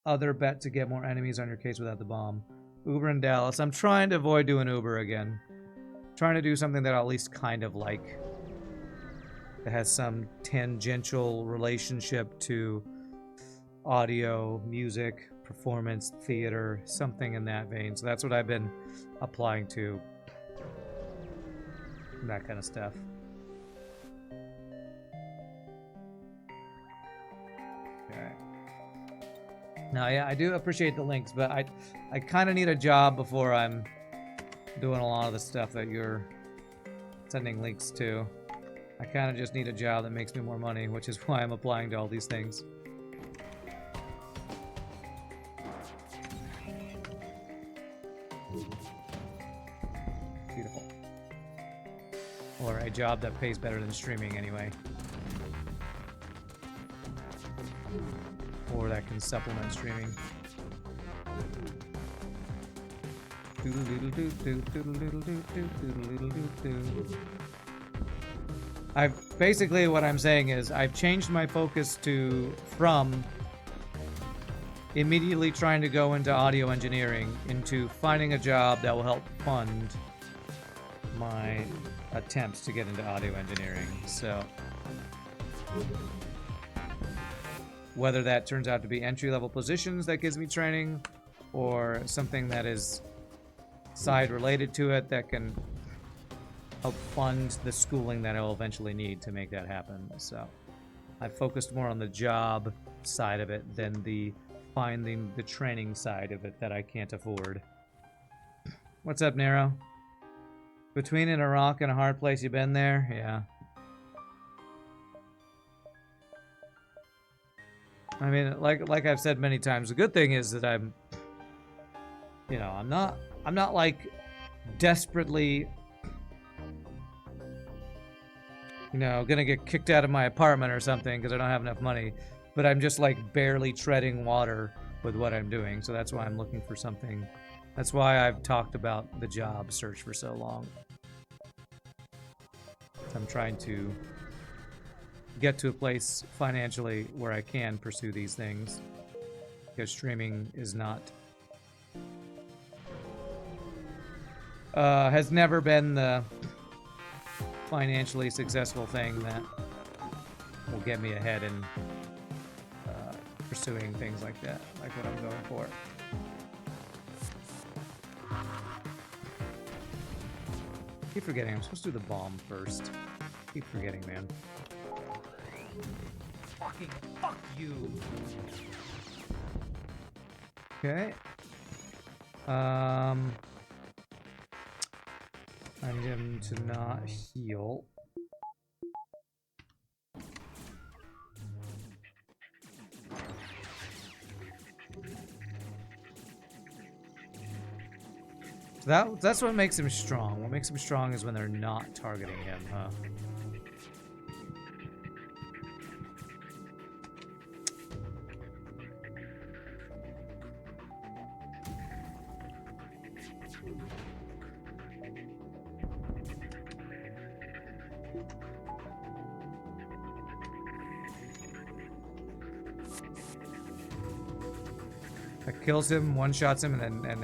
other bet to get more enemies on your case without the bomb. Uber in Dallas. I'm trying to avoid doing Uber again. Trying to do something that I at least kind of like. That has some tangential relationship to audio, music, performance, theater, something in that vein. So that's what I've been applying to. That kind of stuff. Okay. Now, yeah, I do appreciate the links, but I kind of need a job before I'm doing a lot of the stuff that you're sending links to. I kind of just need a job that makes me more money, which is why I'm applying to all these things. Beautiful. Or a job that pays better than streaming anyway. Or that can supplement streaming. I've basically what I'm saying is I've changed my focus from immediately trying to go into audio engineering into finding a job that will help fund my attempts to get into audio engineering. So whether that turns out to be entry-level positions that gives me training or something that is side related to it that can help fund the schooling that I'll eventually need to make that happen. So I've focused more on the job side of it than the finding the training side of it that I can't afford. What's up, Nero? Between in a rock and a hard place, you been there? Yeah. I mean, like I've said many times, the good thing is that I'm not like desperately, gonna get kicked out of my apartment or something because I don't have enough money, but I'm just like barely treading water with what I'm doing. So that's why I'm looking for something. That's why I've talked about the job search for so long. I'm trying to get to a place financially where I can pursue these things, because streaming is not has never been the financially successful thing that will get me ahead in pursuing things like that, like what I'm going for. Keep forgetting I'm supposed to do the bomb first. Keep forgetting, man. Fucking fuck you. Okay. I need him to not heal. So that's what makes him strong. What makes him strong is when they're not targeting him, huh? That kills him, one-shots him, and then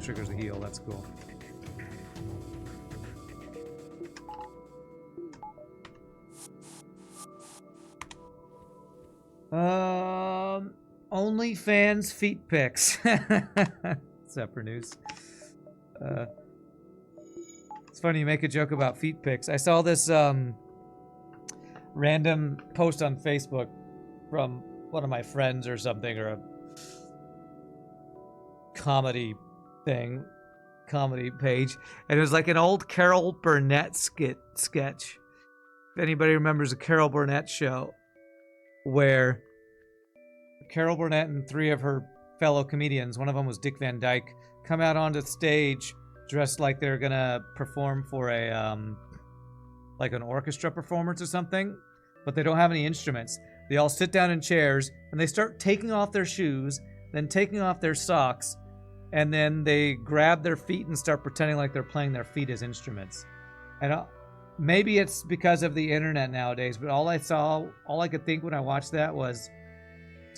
triggers a heal. That's cool. OnlyFans feet pics. What's up, news? It's funny you make a joke about feet pics. I saw this random post on Facebook from one of my friends or something, or a comedy page, and it was like an old Carol Burnett sketch. If anybody remembers the Carol Burnett show, where Carol Burnett and three of her fellow comedians, one of them was Dick Van Dyke, come out onto stage dressed like they're gonna perform for a like an orchestra performance or something, but they don't have any instruments. They all sit down in chairs and they start taking off their shoes, then taking off their socks, and then they grab their feet and start pretending like they're playing their feet as instruments. And maybe it's because of the internet nowadays, but all I could think when I watched that was,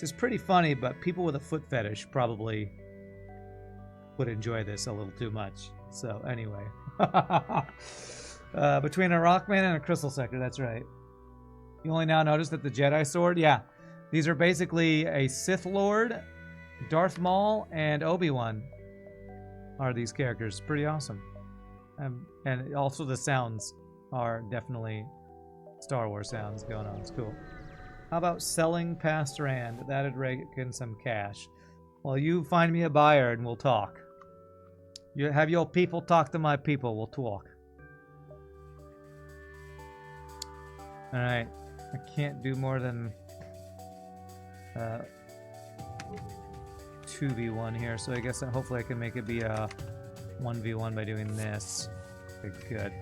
it's pretty funny, but people with a foot fetish probably would enjoy this a little too much. So anyway, between a Rockman and a Crystal Sector, that's right. You only now notice that the Jedi sword, yeah, these are basically a Sith Lord, Darth Maul, and Obi-Wan are these characters. Pretty awesome. And also the sounds are definitely Star Wars sounds going on. It's cool. How about selling past Rand? That'd rake in some cash. Well, you find me a buyer and we'll talk. You have your people talk to my people. We'll talk. Alright. I can't do more than 2v1 here, so I guess hopefully I can make it be a 1v1 by doing this. Okay, good.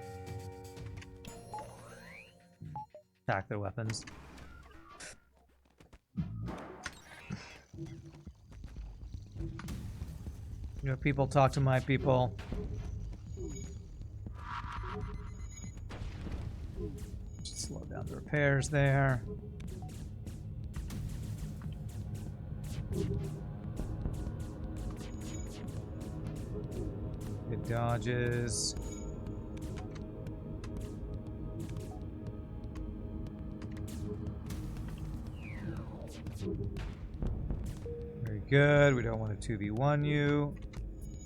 Attack their weapons. Your people talk to my people. Just slow down the repairs there. Good dodges. Very good. We don't want to 2v1 you.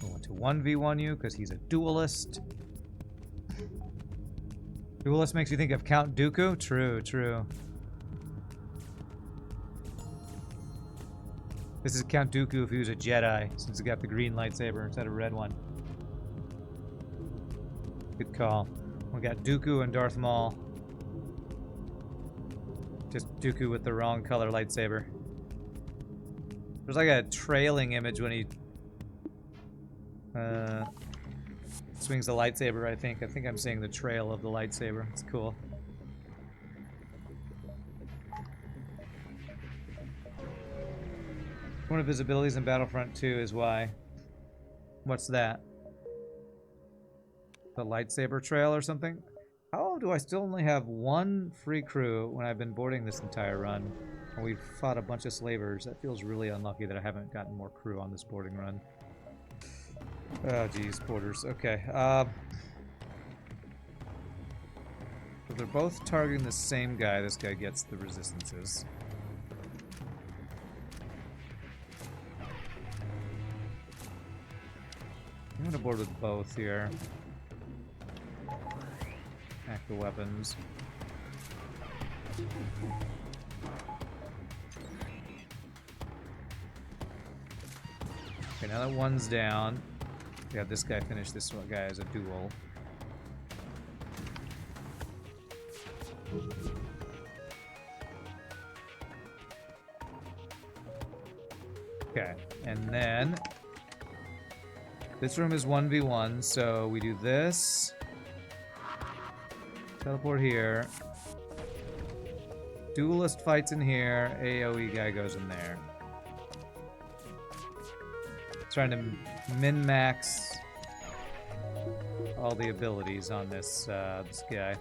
We want to 1v1 you because he's a duelist. Duelist makes you think of Count Dooku? True, true. This is Count Dooku if he was a Jedi, since he's got the green lightsaber instead of a red one. Good call. We got Dooku and Darth Maul. Just Dooku with the wrong color lightsaber. There's like a trailing image when he swings the lightsaber, I think. I think I'm seeing the trail of the lightsaber. It's cool. One of his abilities in Battlefront 2 is why. What's that? The lightsaber trail or something? How do I still only have one free crew when I've been boarding this entire run? And we've fought a bunch of slavers. That feels really unlucky that I haven't gotten more crew on this boarding run. Oh, geez, boarders. Okay. So they're both targeting the same guy. This guy gets the resistances. I'm gonna board with both here. Hack the weapons. Okay, now that one's down, we have this guy finish this guy as a duel. Okay, and then this room is 1v1, so we do this. Teleport here. Duelist fights in here. AoE guy goes in there. Trying to min-max all the abilities on this this guy.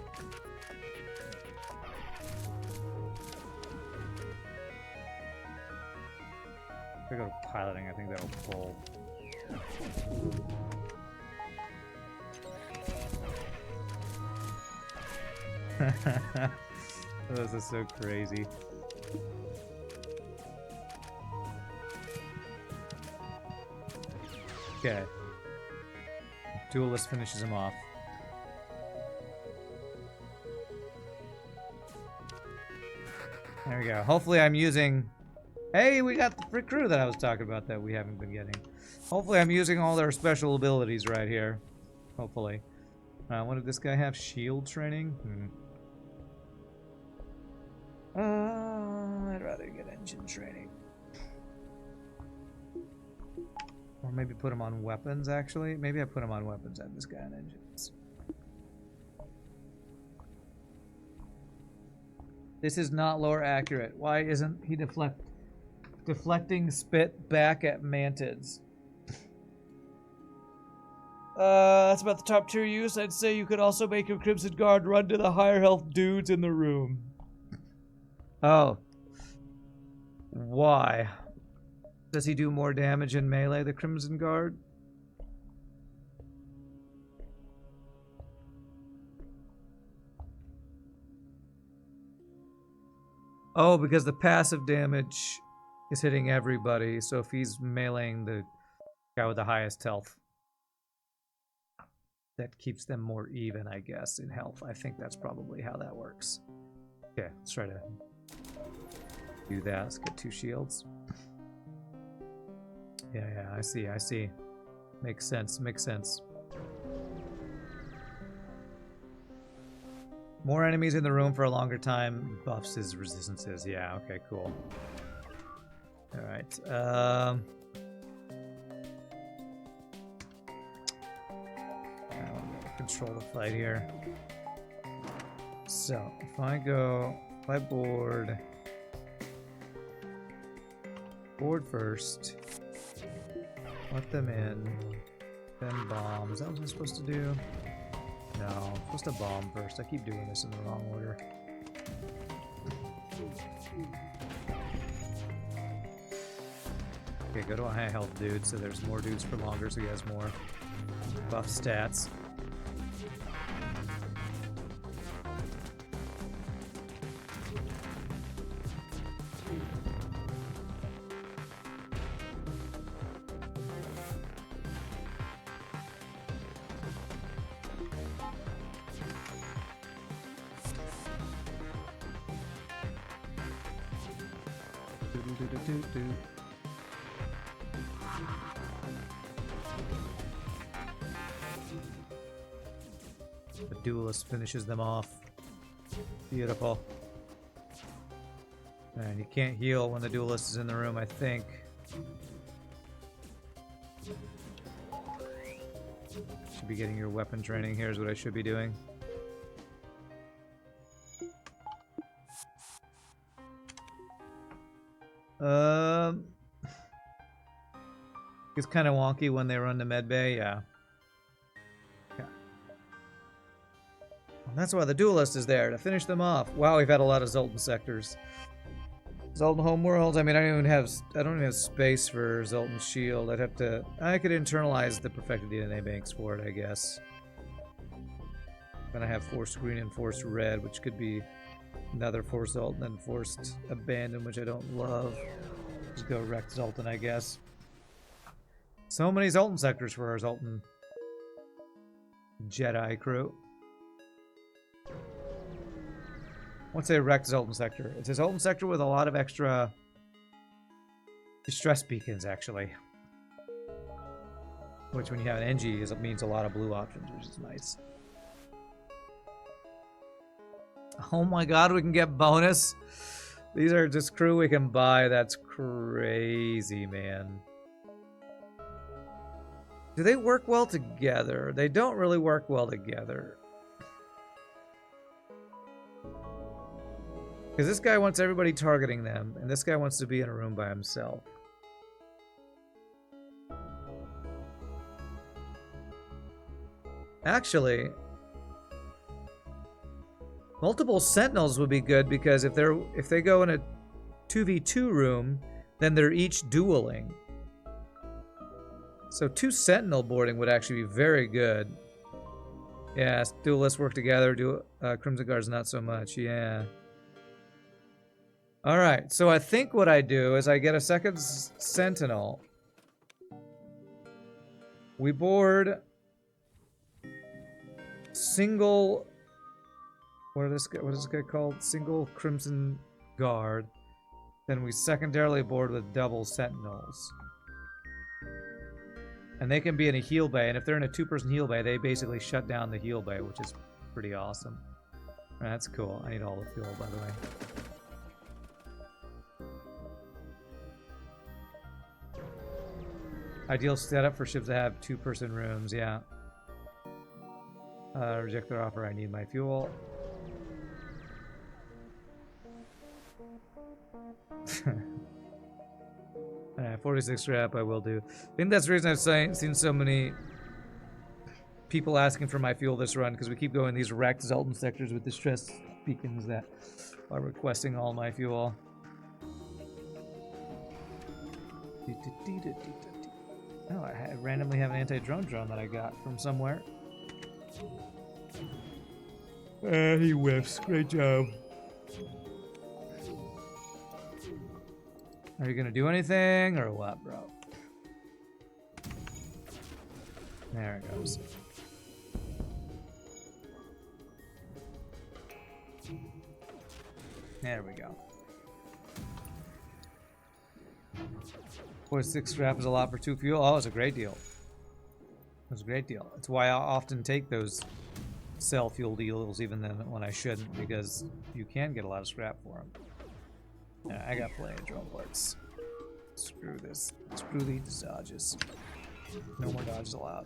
If I go to piloting, I think that'll pull. This is so crazy. Okay. Duelist finishes him off. There we go. Hopefully I'm using... Hey, we got the free crew that I was talking about that we haven't been getting. Hopefully I'm using all their special abilities right here. Hopefully. What did this guy have? Shield training? I'd rather get engine training. Or maybe put him on weapons, actually. Maybe I put him on weapons and this guy on engines. This is not lore accurate. Why isn't he deflecting spit back at mantids? That's about the top tier use. I'd say you could also make your Crimson Guard run to the higher health dudes in the room. Oh. Why? Does he do more damage in melee, the Crimson Guard? Oh, because the passive damage is hitting everybody, so if he's meleeing the guy with the highest health, that keeps them more even, I guess, in health. I think that's probably how that works. Okay, let's try to do that. Let's get 2 shields. Yeah, I see. Makes sense, makes sense. More enemies in the room for a longer time buffs his resistances. Yeah, okay, cool. Alright, control the fight here. So, if I board first, Let them in. Then bomb. Is that what I'm supposed to do? No, I'm supposed to bomb first. I keep doing this in the wrong order. Okay, go to a high health dude, so there's more dudes for longer, so he has more buff stats. The duelist finishes them off. Beautiful. And you can't heal when the duelist is in the room, I think. Should be getting your weapon training. Here's what I should be doing. It's kind of wonky when they run to medbay, yeah. Yeah. And that's why the duelist is there, to finish them off. Wow, we've had a lot of Zoltan sectors. Zoltan homeworlds, I mean, I don't even have space for Zoltan shield. I could internalize the perfected DNA banks for it, I guess. Then I have forced green and forced red, which could be another forced Zoltan and forced abandon, which I don't love. Just go wreck Zoltan, I guess. So many Zoltan sectors for our Zoltan Jedi crew. What's a wrecked Zoltan sector? It's a Zoltan sector with a lot of extra distress beacons, actually. Which, when you have an NG, it means a lot of blue options, which is nice. Oh my god, we can get bonus. These are just crew we can buy. That's crazy, man. Do they work well together? They don't really work well together. Because this guy wants everybody targeting them, and this guy wants to be in a room by himself. Actually, multiple sentinels would be good, because if they go in a 2v2 room, then they're each dueling. So 2 sentinel boarding would actually be very good. Yeah, duelists work together. Crimson Guards not so much. Yeah. All right. So I think what I do is I get a second sentinel. We board single. What is this guy called? Single Crimson Guard. Then we secondarily board with double sentinels. And they can be in a heal bay, and if they're in a 2-person heal bay, they basically shut down the heal bay, which is pretty awesome. That's cool. I need all the fuel, by the way. Ideal setup for ships that have 2-person rooms, yeah. Reject their offer, I need my fuel. 46 scrap, I will do. I think that's the reason I've seen so many people asking for my fuel this run, because we keep going these wrecked Zoltan sectors with distress beacons that are requesting all my fuel. Oh, I randomly have an anti-drone drone that I got from somewhere. He whiffs. Great job. Are you gonna do anything or what, bro? There it goes. There we go. 46 scrap is a lot for 2 fuel. Oh, it's a great deal. It's a great deal. It's why I often take those sell fuel deals even then when I shouldn't, because you can get a lot of scrap for them. Yeah, I got plenty of drone parts. Screw this. Screw these dodges. No more dodges allowed.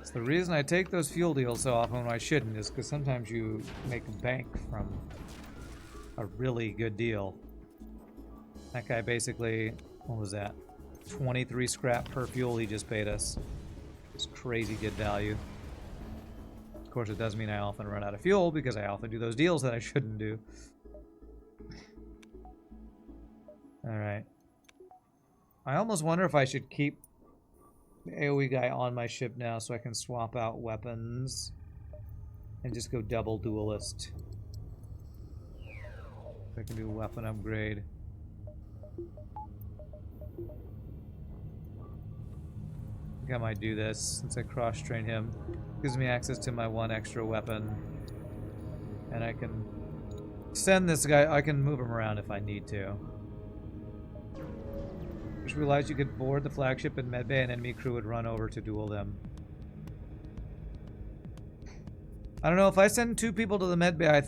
So the reason I take those fuel deals so often when I shouldn't is because sometimes you make a bank from a really good deal. That guy basically, what was that? 23 scrap per fuel he just paid us. It's crazy good value. Of course, it does mean I often run out of fuel because I often do those deals that I shouldn't do. Alright. I almost wonder if I should keep the AoE guy on my ship now so I can swap out weapons and just go double duelist. If I can do a weapon upgrade. I think I might do this since I cross-train him. Gives me access to my one extra weapon. And I can send this guy, I can move him around if I need to. Just realized you could board the flagship and medbay and enemy crew would run over to duel them. I don't know, if I send 2 people to the medbay,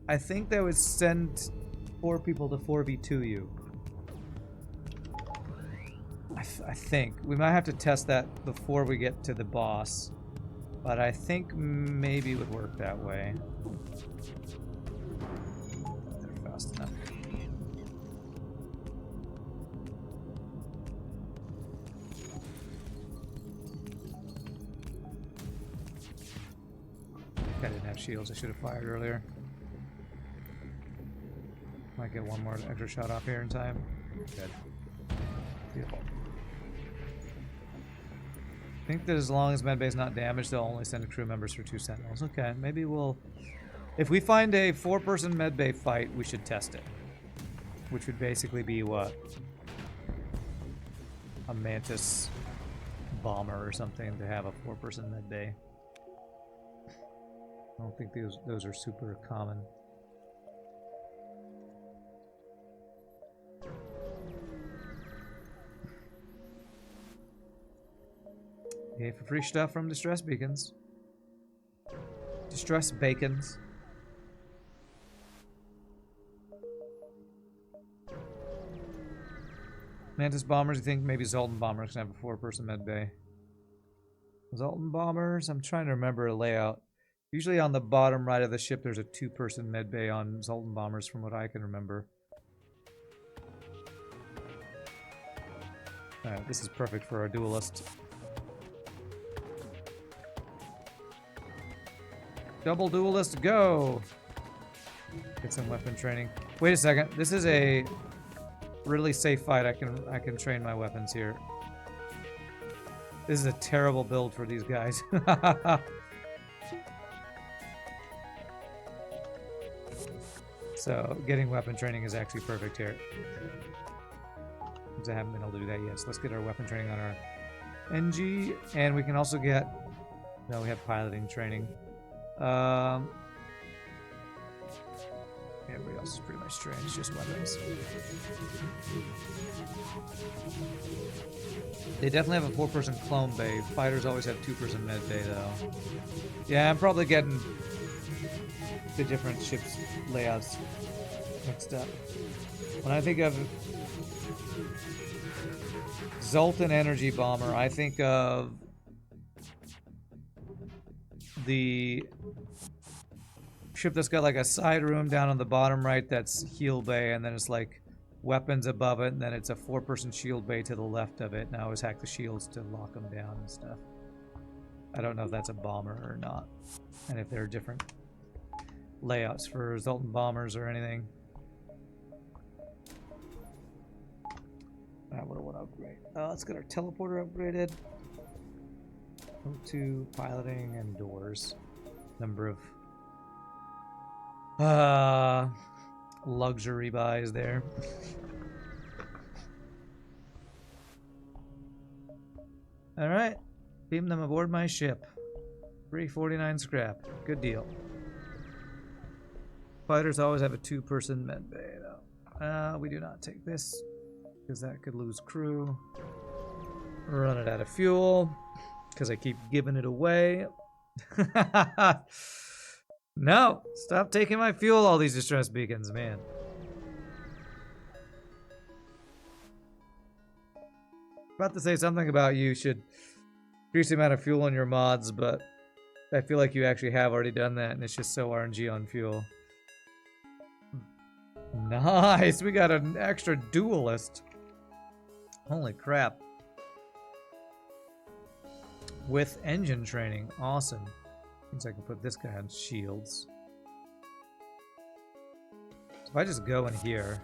I think they would send 4 people to 4v2 you. I think. We might have to test that before we get to the boss. But I think maybe it would work that way. They're fast enough. I didn't have shields. I should have fired earlier. Might get one more extra shot off here in time. Good. Beautiful. I think that as long as medbay's not damaged, they'll only send crew members for 2 sentinels. Okay, maybe we'll... If we find a 4-person medbay fight, we should test it. Which would basically be what? A Mantis bomber or something to have a 4-person medbay. I don't think those are super common. Yay for free stuff from Distress Beacons. Distress Bacons. Mantis bombers, you think maybe Zoltan bombers can have a 4-person medbay. Zoltan bombers, I'm trying to remember a layout. Usually on the bottom right of the ship there's a 2-person medbay on Zoltan bombers from what I can remember. Alright, this is perfect for our duelist. Double duelist, go! Get some weapon training. Wait a second, this is a really safe fight. I can train my weapons here. This is a terrible build for these guys. So getting weapon training is actually perfect here. Because I haven't been able to do that yet. So let's get our weapon training on our NG, and we can also get. No, we have piloting training. Everybody else is pretty much trained, it's just weapons. They definitely have a 4-person clone bay. Fighters always have 2-person med bay though. Yeah, I'm probably getting the different ships layouts mixed up. When I think of Zoltan energy bomber, I think of the ship that's got like a side room down on the bottom right that's heal bay, and then it's like weapons above it, and then it's a 4-person shield bay to the left of it, and I always hack the shields to lock them down and stuff. I don't know if that's a bomber or not, and if there are different layouts for Zoltan bombers or anything. What do I want to upgrade? Let's get our teleporter upgraded. O2, piloting, and doors. Number of luxury buys there. Alright. Beam them aboard my ship. 349 scrap. Good deal. Fighters always have a 2-person med bay though. We do not take this because that could lose crew. Run it out of fuel because I keep giving it away. No! Stop taking my fuel, all these distress beacons, man. About to say something about you should Increase the amount of fuel in your mods, but I feel like you actually have already done that, and it's just so RNG on fuel. Nice! We got an extra duelist. Holy crap. With engine training. Awesome. Means I can put this guy on shields. So if I just go in here,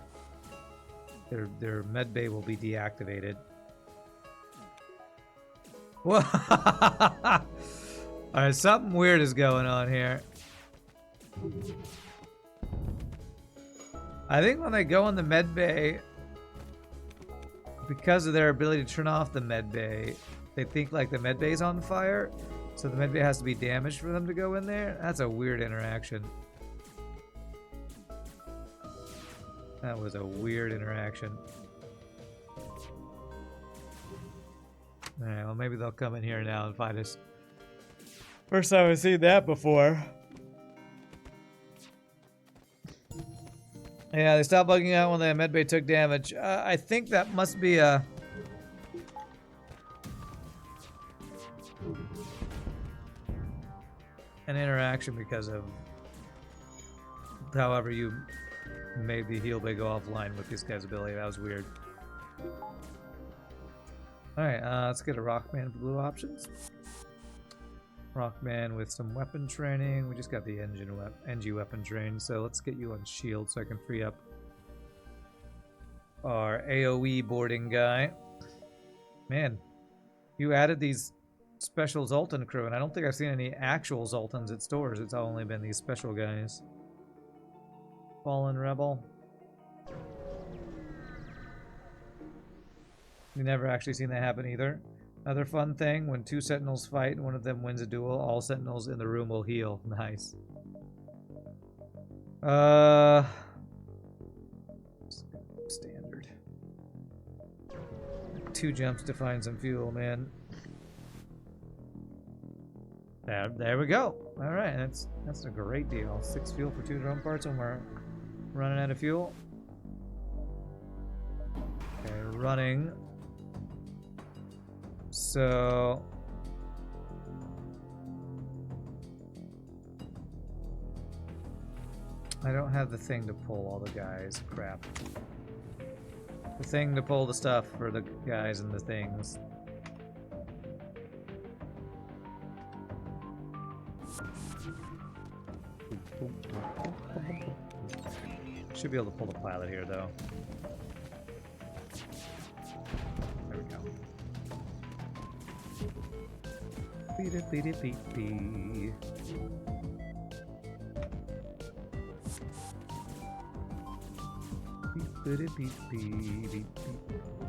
their med bay will be deactivated. Whoa! Alright, something weird is going on here. I think when they go in the med bay, because of their ability to turn off the med bay, they think like the med bay's on fire, so the med bay has to be damaged for them to go in there. That's a weird interaction. That was a weird interaction. Alright, well maybe they'll come in here now and fight us. First time I've seen that before. Yeah, they stopped bugging out when the medbay took damage. I think that must be a... an interaction because of however you made the heal bay go offline with this guy's ability. That was weird. Alright, let's get a Rockman blue options. Rockman with some weapon training. We just got the NG weapon train, so let's get you on shield so I can free up our AoE boarding guy. Man, you added these special Zoltan crew, and I don't think I've seen any actual Zoltans at stores. It's only been these special guys. Fallen Rebel. You never actually seen that happen either. Another fun thing, when two Sentinels fight and one of them wins a duel, all Sentinels in the room will heal. Nice. Standard. 2 jumps to find some fuel, man. There we go. Alright, that's a great deal. 6 fuel for 2 drone parts when we're running out of fuel. Okay, running. So I don't have the thing to pull all the guys. Crap. The thing to pull the stuff for the guys and the things. Should be able to pull the pilot here though. There we go. So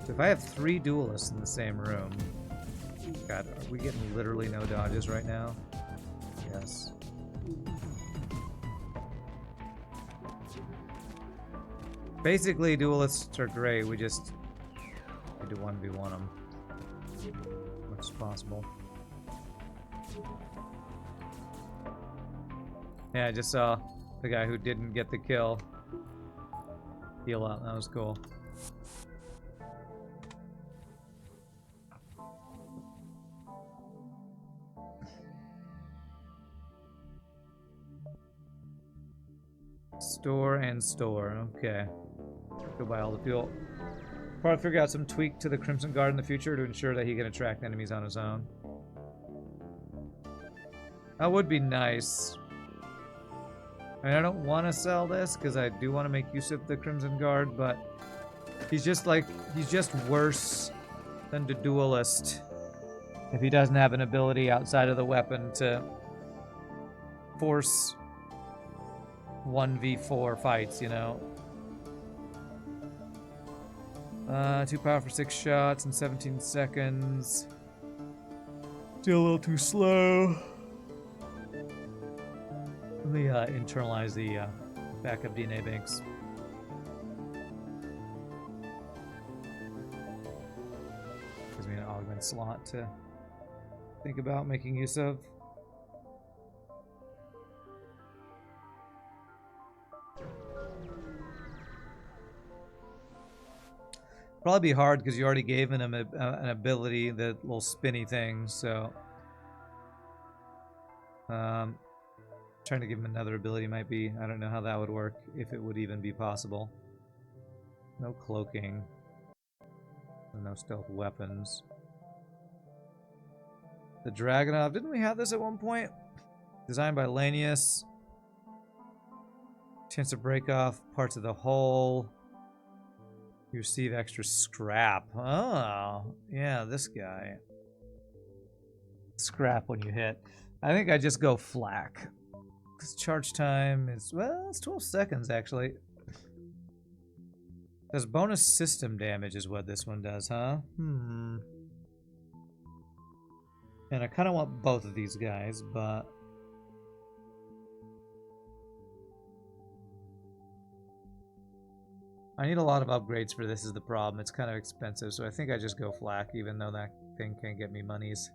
if I have 3 duelists in the same room, God, are we getting literally no dodges right now? Yes. Basically, duelists are great. We just need to 1v1 them as much as possible. Yeah, I just saw the guy who didn't get the kill heal out. That was cool. Store and store. Okay. Go buy all the fuel. Probably figure out some tweak to the Crimson Guard in the future to ensure that he can attract enemies on his own. That would be nice. I mean, I don't want to sell this because I do want to make use of the Crimson Guard, but he's just worse than the duelist if he doesn't have an ability outside of the weapon to force 1v4 fights, you know. 2 power for 6 shots in 17 seconds. Still a little too slow. Let me internalize the backup DNA banks. Gives me an augment slot to think about making use of. Probably be hard because you already gave him an ability, the little spinny thing, so... trying to give him another ability might be... I don't know how that would work, if it would even be possible. No cloaking. No stealth weapons. The Dragunov, didn't we have this at one point? Designed by Lanius. Chance to break off parts of the hull. You receive extra scrap. Oh, yeah, this guy. Scrap when you hit. I think I just go flak. Because charge time is, well, it's 12 seconds actually. Does bonus system damage is what this one does, huh? And I kind of want both of these guys, but... I need a lot of upgrades for this is the problem. It's kind of expensive, so I think I just go flak, even though that thing can't get me monies.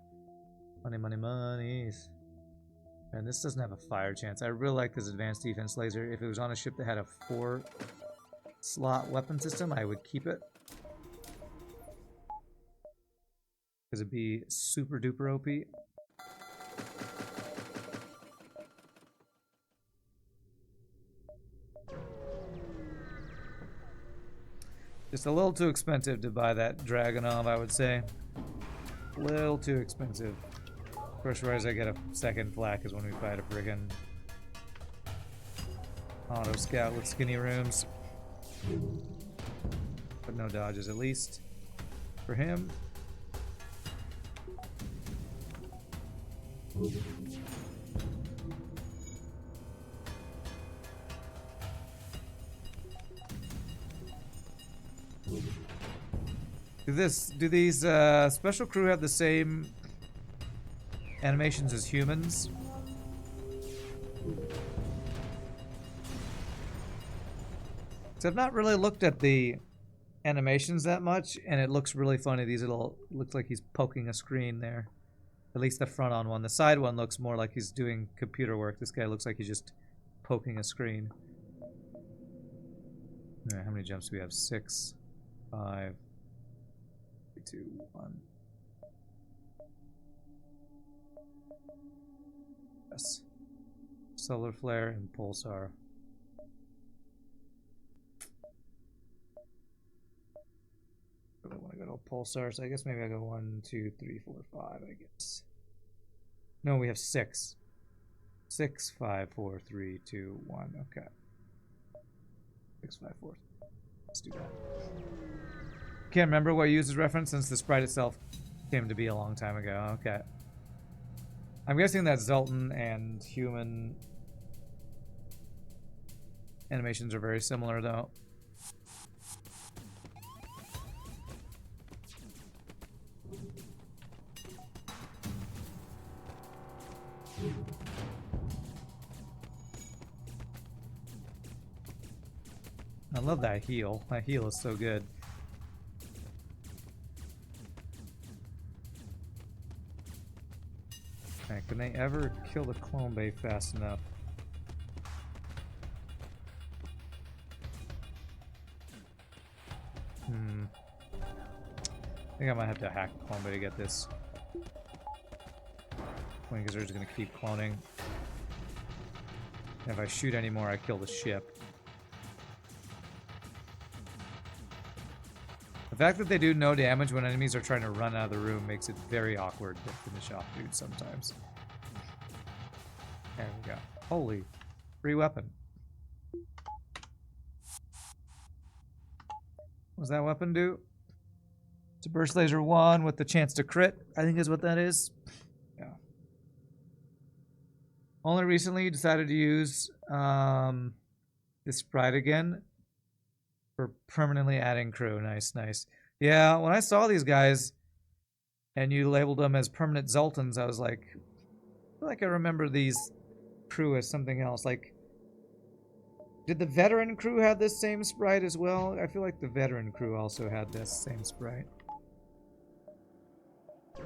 Money, money, monies. And this doesn't have a fire chance. I really like this advanced defense laser. If it was on a ship that had a 4-slot weapon system, I would keep it. Because it'd be super duper OP. Just a little too expensive to buy that Dragunov, I would say. A little too expensive. First rise I get a second flak is when we fight a friggin' auto scout with skinny rooms. But no dodges at least. For him. Do these special crew have the same animations as humans? So I've not really looked at the animations that much, and it looks really funny. These little, looks like he's poking a screen there. At least the front on one. The side one looks more like he's doing computer work. This guy looks like he's just poking a screen. Alright, how many jumps do we have? 6, 5, 3, 2, 1. Yes. Solar flare and pulsar. I really want to go to a pulsar, so I guess maybe I go 1, 2, 3, 4, 5, I guess. No, we have 6. 6, 5, 4, 3, 2, 1. Okay. 6, 5, 4. Let's do that. Can't remember what you used as reference since the sprite itself came to be a long time ago. Okay. I'm guessing that Zoltan and human animations are very similar, though. I love that heal. That heal is so good. Okay, can they ever kill the clone bay fast enough? I think I might have to hack the clone bay to get this. Because they're just going to keep cloning. And if I shoot anymore, I kill the ship. The fact that they do no damage when enemies are trying to run out of the room makes it very awkward to finish off dudes sometimes. There we go. Holy. Free weapon. What does that weapon do? It's a burst laser 1 with the chance to crit, I think is what that is. Yeah. Only recently you decided to use this sprite again. For permanently adding crew. Nice, nice. Yeah, when I saw these guys and you labeled them as permanent Zoltans, I was like, I feel like I remember these crew as something else. Like, did the veteran crew have this same sprite as well? I feel like the veteran crew also had this same sprite. I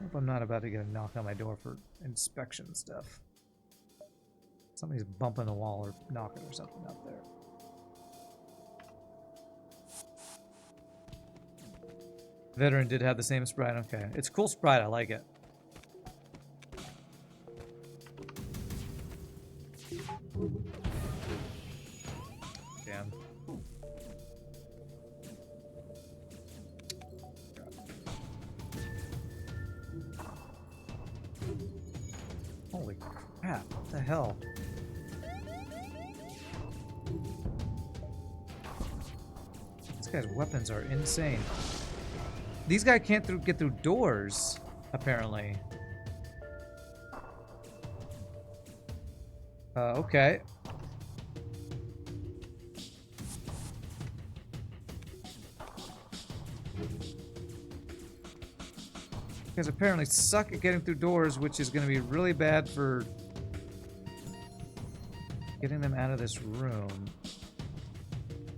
hope I'm not about to get a knock on my door for inspection stuff. Somebody's bumping the wall or knocking or something up there. Veteran did have the same sprite. Okay. It's a cool sprite. I like it. Damn. Holy crap. What the hell? These guys' weapons are insane. These guys can't get through doors, apparently. Okay. These guys apparently suck at getting through doors, which is going to be really bad for getting them out of this room.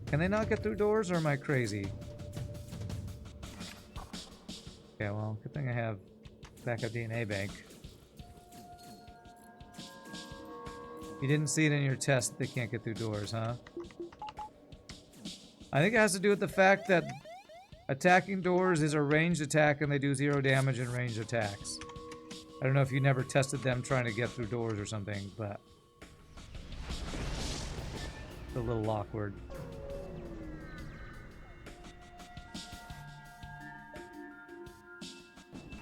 Can they not get through doors, or am I crazy? Okay, well, good thing I have backup DNA bank. You didn't see it in your test that they can't get through doors, huh? I think it has to do with the fact that attacking doors is a ranged attack and they do 0 damage in ranged attacks. I don't know if you never tested them trying to get through doors or something, but it's a little awkward.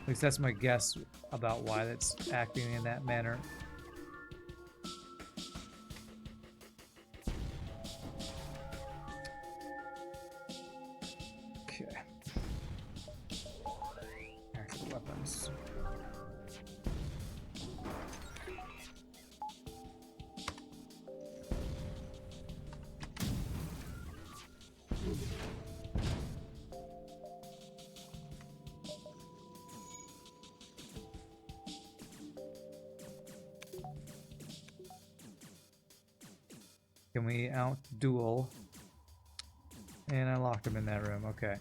At least that's my guess about why that's acting in that manner. Okay. Actual weapons. Can we out-duel? And I locked him in that room, okay.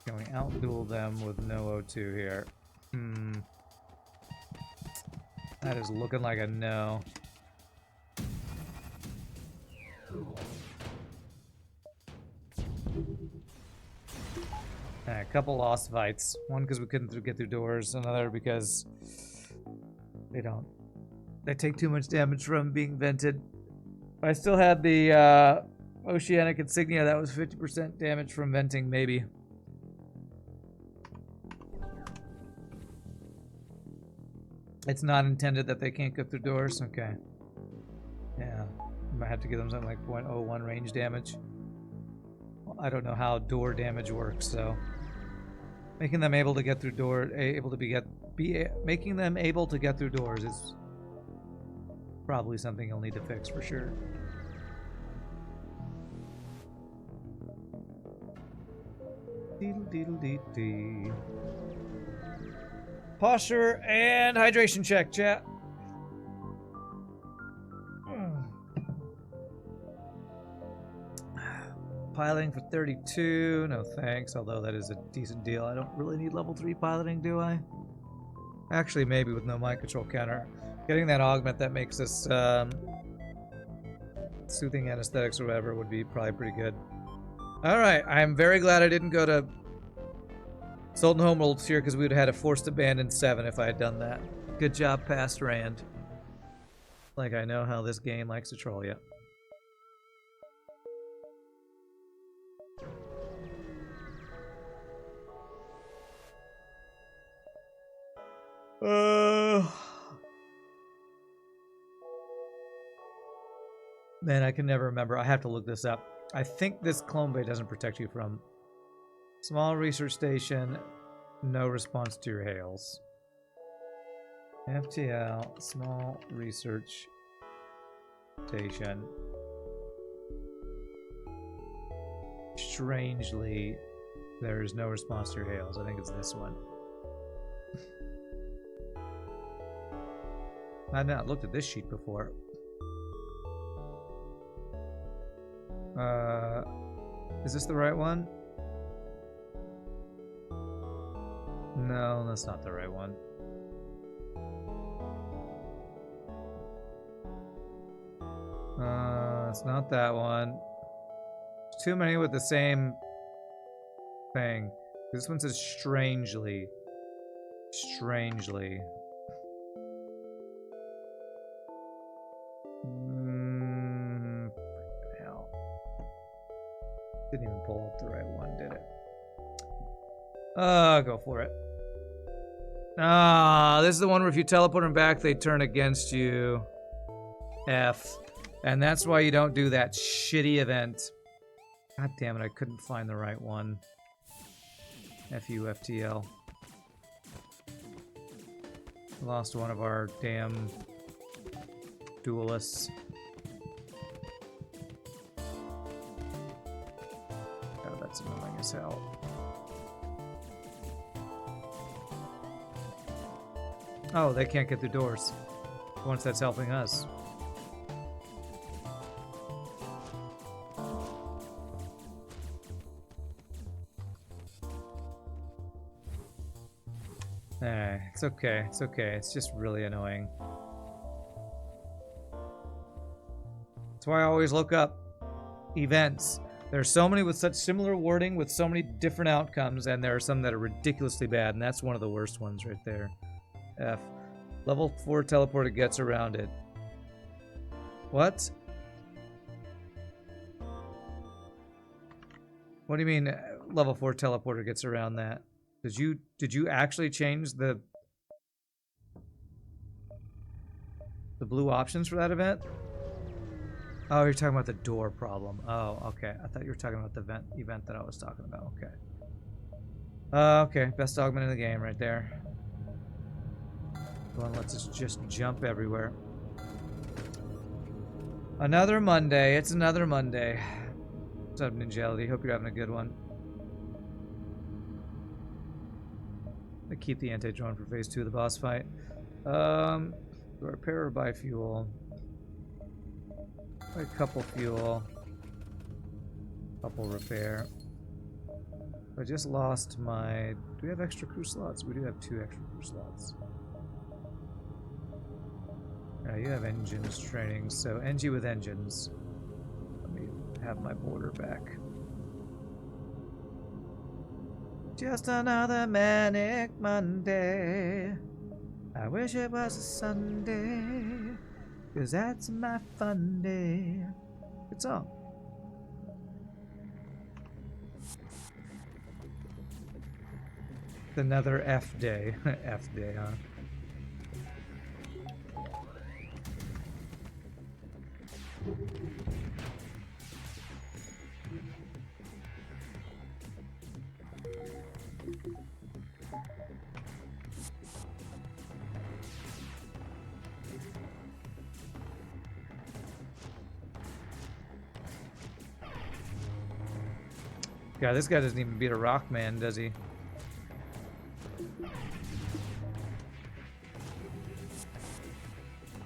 Can we out-duel them with no O2 here? That is looking like a no. A couple lost fights. One because we couldn't get through doors, another because they take too much damage from being vented. If I still had the Oceanic Insignia, that was 50% damage from venting, maybe. It's not intended that they can't go through doors? Okay. Yeah. Might have to give them something like 0.01 range damage. Well, I don't know how door damage works, so making them able to get through making them able to get through doors is probably something you'll need to fix for sure. Deedle-deedle-dee-dee. Posture and hydration check, chat. Piloting for 32, no thanks, although that is a decent deal. I don't really need level 3 piloting, do I? Actually, maybe with no mind control counter. Getting that augment that makes us soothing anesthetics or whatever would be probably pretty good. Alright, I'm very glad I didn't go to Sultan Homeworlds here because we would have had a forced abandon 7 if I had done that. Good job, Past Rand. Like I know how this game likes to troll you. Man, I can never remember. I have to look this up. I think this clone bay doesn't protect you from small research station, no response to your hails. FTL, small research station. Strangely, there is no response to your hails. I think it's this one. I've not looked at this sheet before. Is this the right one? No, that's not the right one. It's not that one. too many with the same thing. This one says strangely. Strangely. Hell. Didn't even pull up the right one, did it? Go for it. Ah, this is the one where if you teleport them back, they turn against you. F. And that's why you don't do that shitty event. God damn it, I couldn't find the right one. F-U, FTL. Lost one of our damn duelists. Oh, that's annoying as hell. Oh, they can't get through doors. Once that's helping us. It's okay. It's okay. It's just really annoying. That's why I always look up events. There are so many with such similar wording with so many different outcomes, and there are some that are ridiculously bad, and that's one of the worst ones right there. F. Level 4 teleporter gets around it. What? What do you mean level 4 teleporter gets around that? Did you actually change the blue options for that event? Oh, you're talking about the door problem. Oh, okay. I thought you were talking about the event that I was talking about. Okay. Okay. Best augment in the game right there. One lets us just jump everywhere. Another Monday. It's another Monday. What's up, Ninjality? Hope you're having a good one. I keep the anti-drone for phase 2 of the boss fight. Do I repair or buy fuel? Buy a couple fuel. Couple repair. I just lost my... Do we have extra crew slots? We do have 2 extra crew slots. You have engines training, so NG with engines. Let me have my border back. Just another manic Monday. I wish it was a Sunday, 'cause that's my fun day. Good song. It's another F day. F day, huh? God, this guy doesn't even beat a rock man, does he?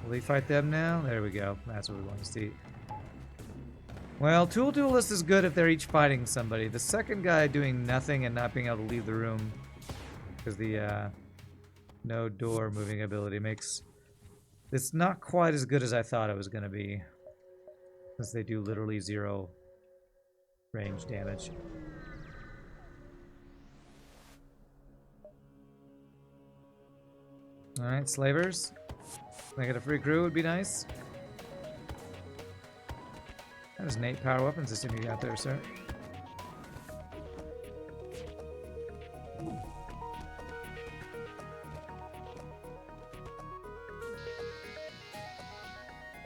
Will he fight them now? There we go. That's what we want to see. Well, Tool Duelist is good if they're each fighting somebody. The second guy doing nothing and not being able to leave the room because the no door moving ability makes it's not quite as good as I thought it was going to be, because they do literally 0 range damage. Alright, slavers. Can I get a free crew? Would be nice. That is an 8 power weapon system you got there, sir.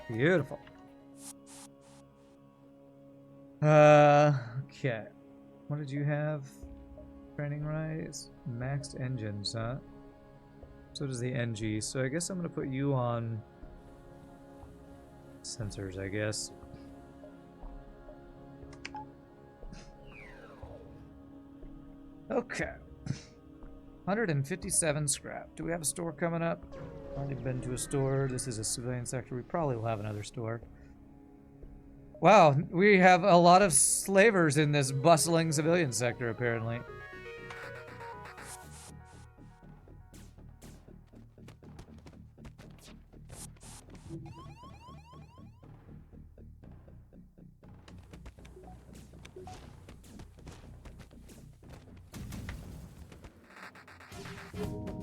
Beautiful. Okay. What did you have? Training rise? Maxed engines, huh? So does the NG. So I guess I'm gonna put you on sensors, I guess. Okay. 157 scrap. Do we have a store coming up? Already been to a store. This is a civilian sector. We probably will have another store. Wow, we have a lot of slavers in this bustling civilian sector, apparently.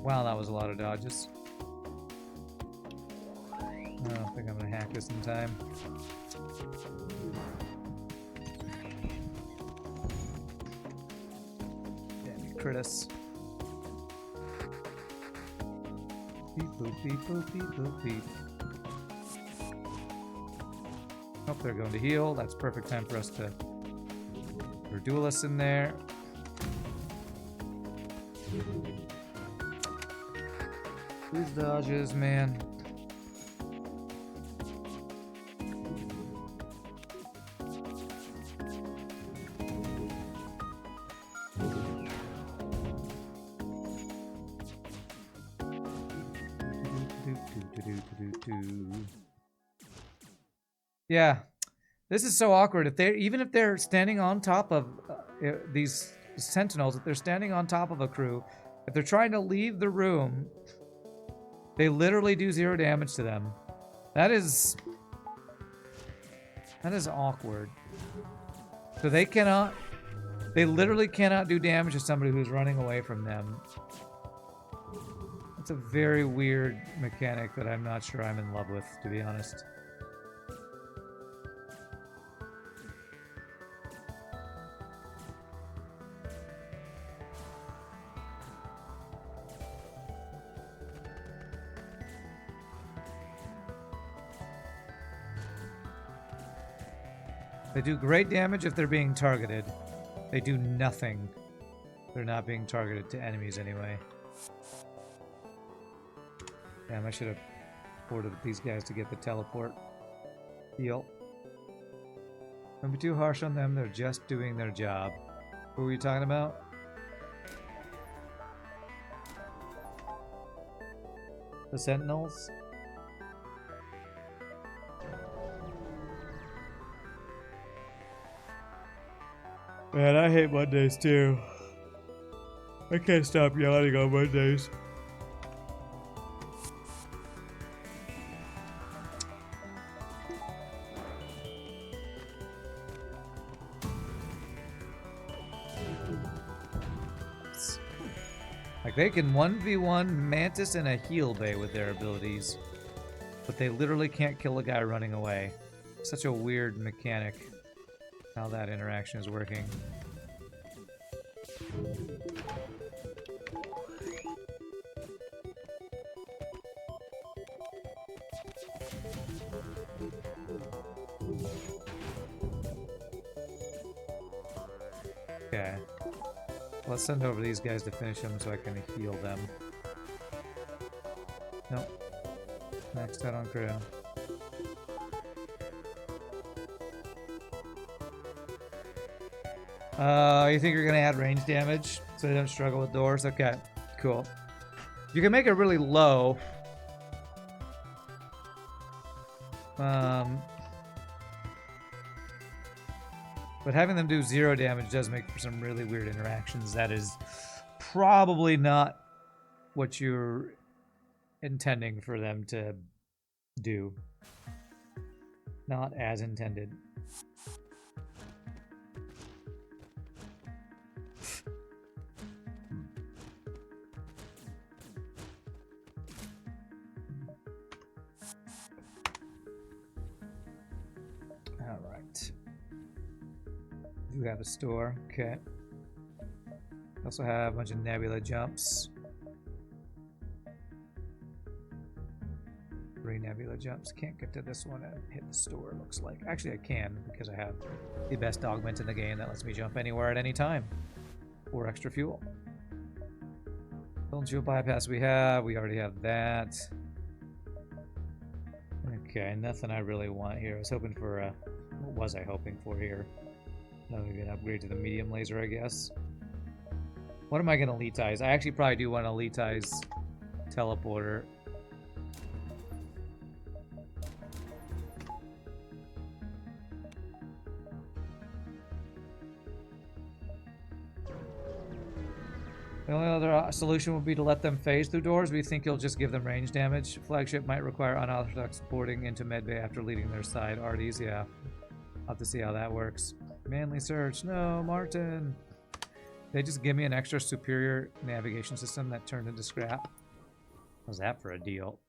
Wow, that was a lot of dodges. I don't think I'm gonna hack this in time. Damn you, crit us. Beep boop beep boop beep boop beep. Oh, they're going to heal. That's perfect time for us to... There are duelists in there. These dodges, man. Yeah, this is so awkward. If if they're standing on top of these sentinels, if they're standing on top of a crew, if they're trying to leave the room, they literally do 0 damage to them. That is awkward. So they literally cannot do damage to somebody who's running away from them. It's a very weird mechanic that I'm not sure I'm in love with, to be honest. They do great damage if they're being targeted. They do nothing. They're not being targeted to enemies anyway. Damn, I should have ordered these guys to get the teleport heal. Don't be too harsh on them. They're just doing their job. Who were you talking about? The Sentinels? Man, I hate Mondays too. I can't stop yawning on Mondays. Like, they can 1v1 Mantis and a heal bay with their abilities, but they literally can't kill a guy running away. Such a weird mechanic. How that interaction is working. Okay. Let's send over these guys to finish them so I can heal them. Nope. Maxed out on crew. You think you're gonna add range damage so they don't struggle with doors? Okay, cool. You can make it really low. But having them do 0 damage does make for some really weird interactions. That is probably not what you're intending for them to do. Not as intended. We have a store. Okay. Also have a bunch of nebula jumps. 3 nebula jumps. Can't get to this one and hit the store, it looks like. Actually, I can because I have the best augment in the game that lets me jump anywhere at any time. Or extra fuel. Don't you bypass we already have that. Okay, nothing I really want here. I was hoping for a... What was I hoping for here? Maybe an upgrade to the medium laser, I guess. What am I going to elitize? I actually probably do want to elitize teleporter. The only other solution would be to let them phase through doors. We think you'll just give them range damage. Flagship might require unorthodox porting into medbay after leaving their side. Arties, yeah. I'll have to see how that works. Manly search. No, Martin. They just give me an extra superior navigation system that turned into scrap. How's that for a deal?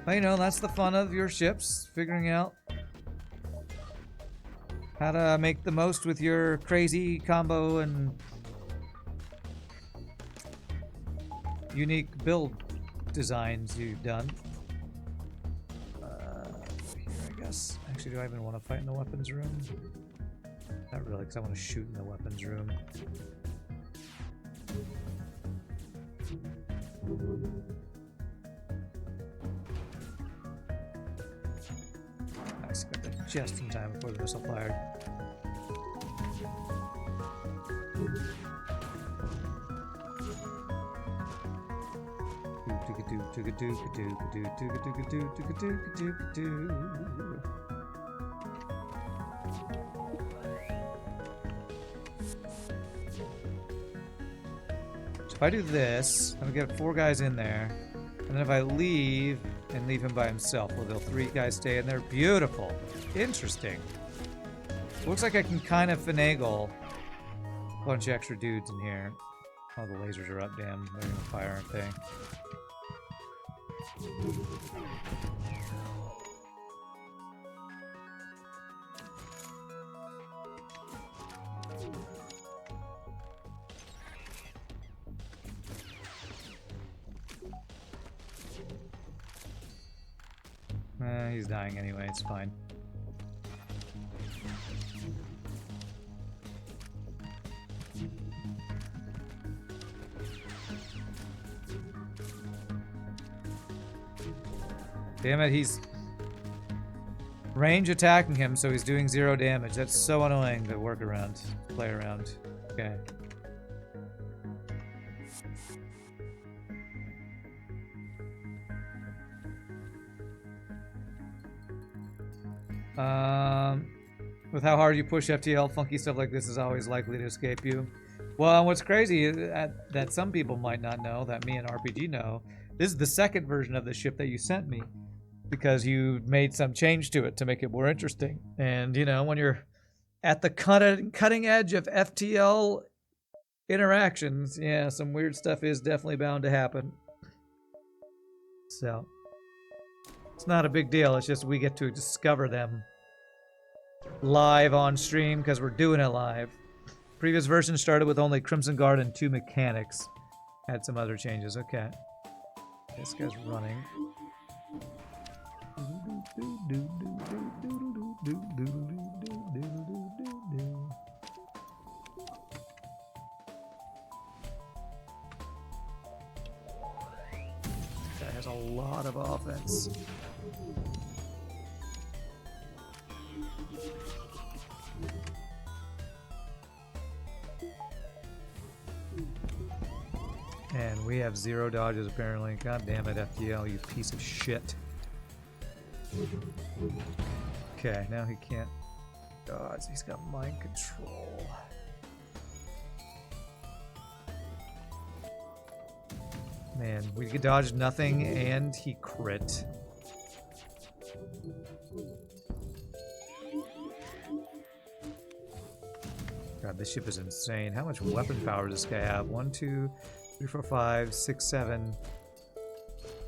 Well, you know, that's the fun of your ships, figuring out how to make the most with your crazy combo and unique build designs you've done. Here, I guess. Actually, do I even want to fight in the weapons room? Not really, because I want to shoot in the weapons room. Nice, got that just in time before the missile fired. So if I do this, I'm gonna get 4 guys in there, and then if I leave and leave him by himself, well, there'll 3 guys stay in there. Beautiful, interesting. Looks like I can kind of finagle a bunch of extra dudes in here. Oh, the lasers are up, damn. They're gonna fire, aren't they? He's dying anyway, it's fine. Damn it, he's range attacking him, so he's doing 0 damage. That's so annoying to work around, play around. Okay. With how hard you push FTL, funky stuff like this is always likely to escape you. Well, what's crazy that some people might not know, that me and RPG know, this is the second version of the ship that you sent me, because you made some change to it to make it more interesting. And, you know, when you're at the cutting edge of FTL interactions, yeah, some weird stuff is definitely bound to happen. So, it's not a big deal. It's just we get to discover them live on stream because we're doing it live. Previous version started with only Crimson Guard and 2 mechanics. Had some other changes. Okay. This guy's running. This guy has a lot of offense. And we have 0 dodges apparently. God damn it, FTL, you piece of shit. Okay, now he can't dodge. He's got mind control. Man, we could dodge nothing and he crit. God, this ship is insane. How much weapon power does this guy have? 1, 2, 3, 4, 5, 6, 7,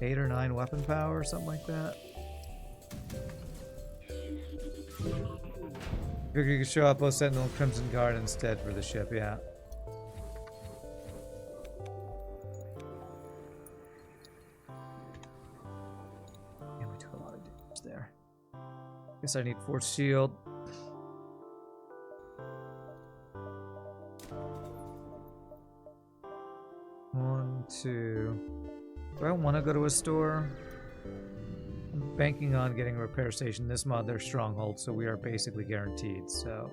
8 or 9 weapon power or something like that. Figure you could show up both Sentinel and Crimson Guard instead for the ship, yeah. Yeah, we took a lot of damage there. Guess I need Force Shield. One, two. Do I want to go to a store? I'm banking on getting a repair station. This mod, they're stronghold, so we are basically guaranteed, so.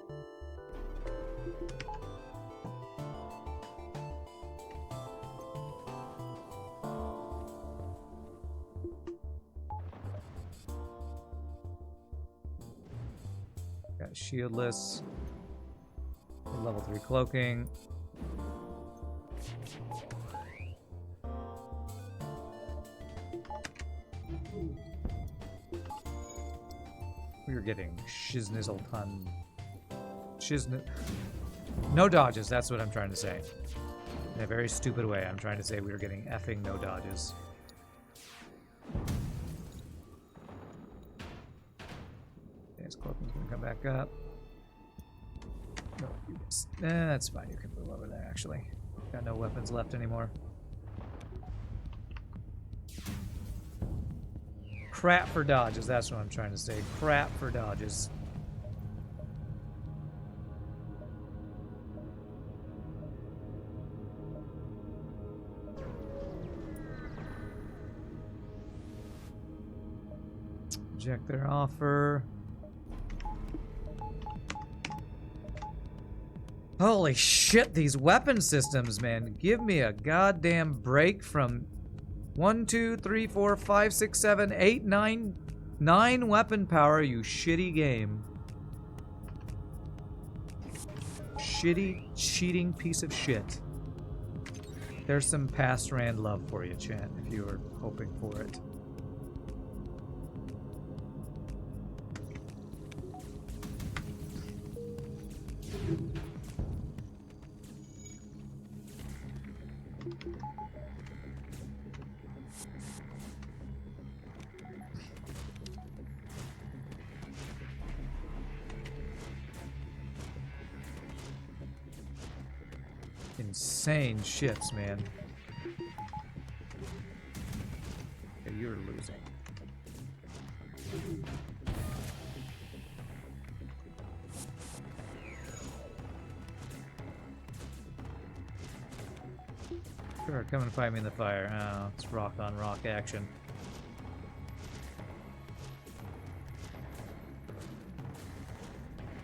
Got shieldless. Level 3 cloaking. We were getting Zoltan. No dodges, that's what I'm trying to say. In a very stupid way, I'm trying to say we were getting effing no dodges. His cloaking's gonna come back up. No, that's fine. You can move over there, actually. Got no weapons left anymore. Crap for dodges, that's what I'm trying to say. Crap for dodges. Reject their offer. Holy shit, these weapon systems, man. Give me a goddamn break from 1, 2, 3, 4, 5, 6, 7, 8, 9 weapon power, you shitty game. Shitty, cheating piece of shit. There's some past Rand love for you, chat, if you were hoping for it. Insane shits, man. Okay, you're losing. Sure, come and fight me in the fire. Oh, it's rock on rock action.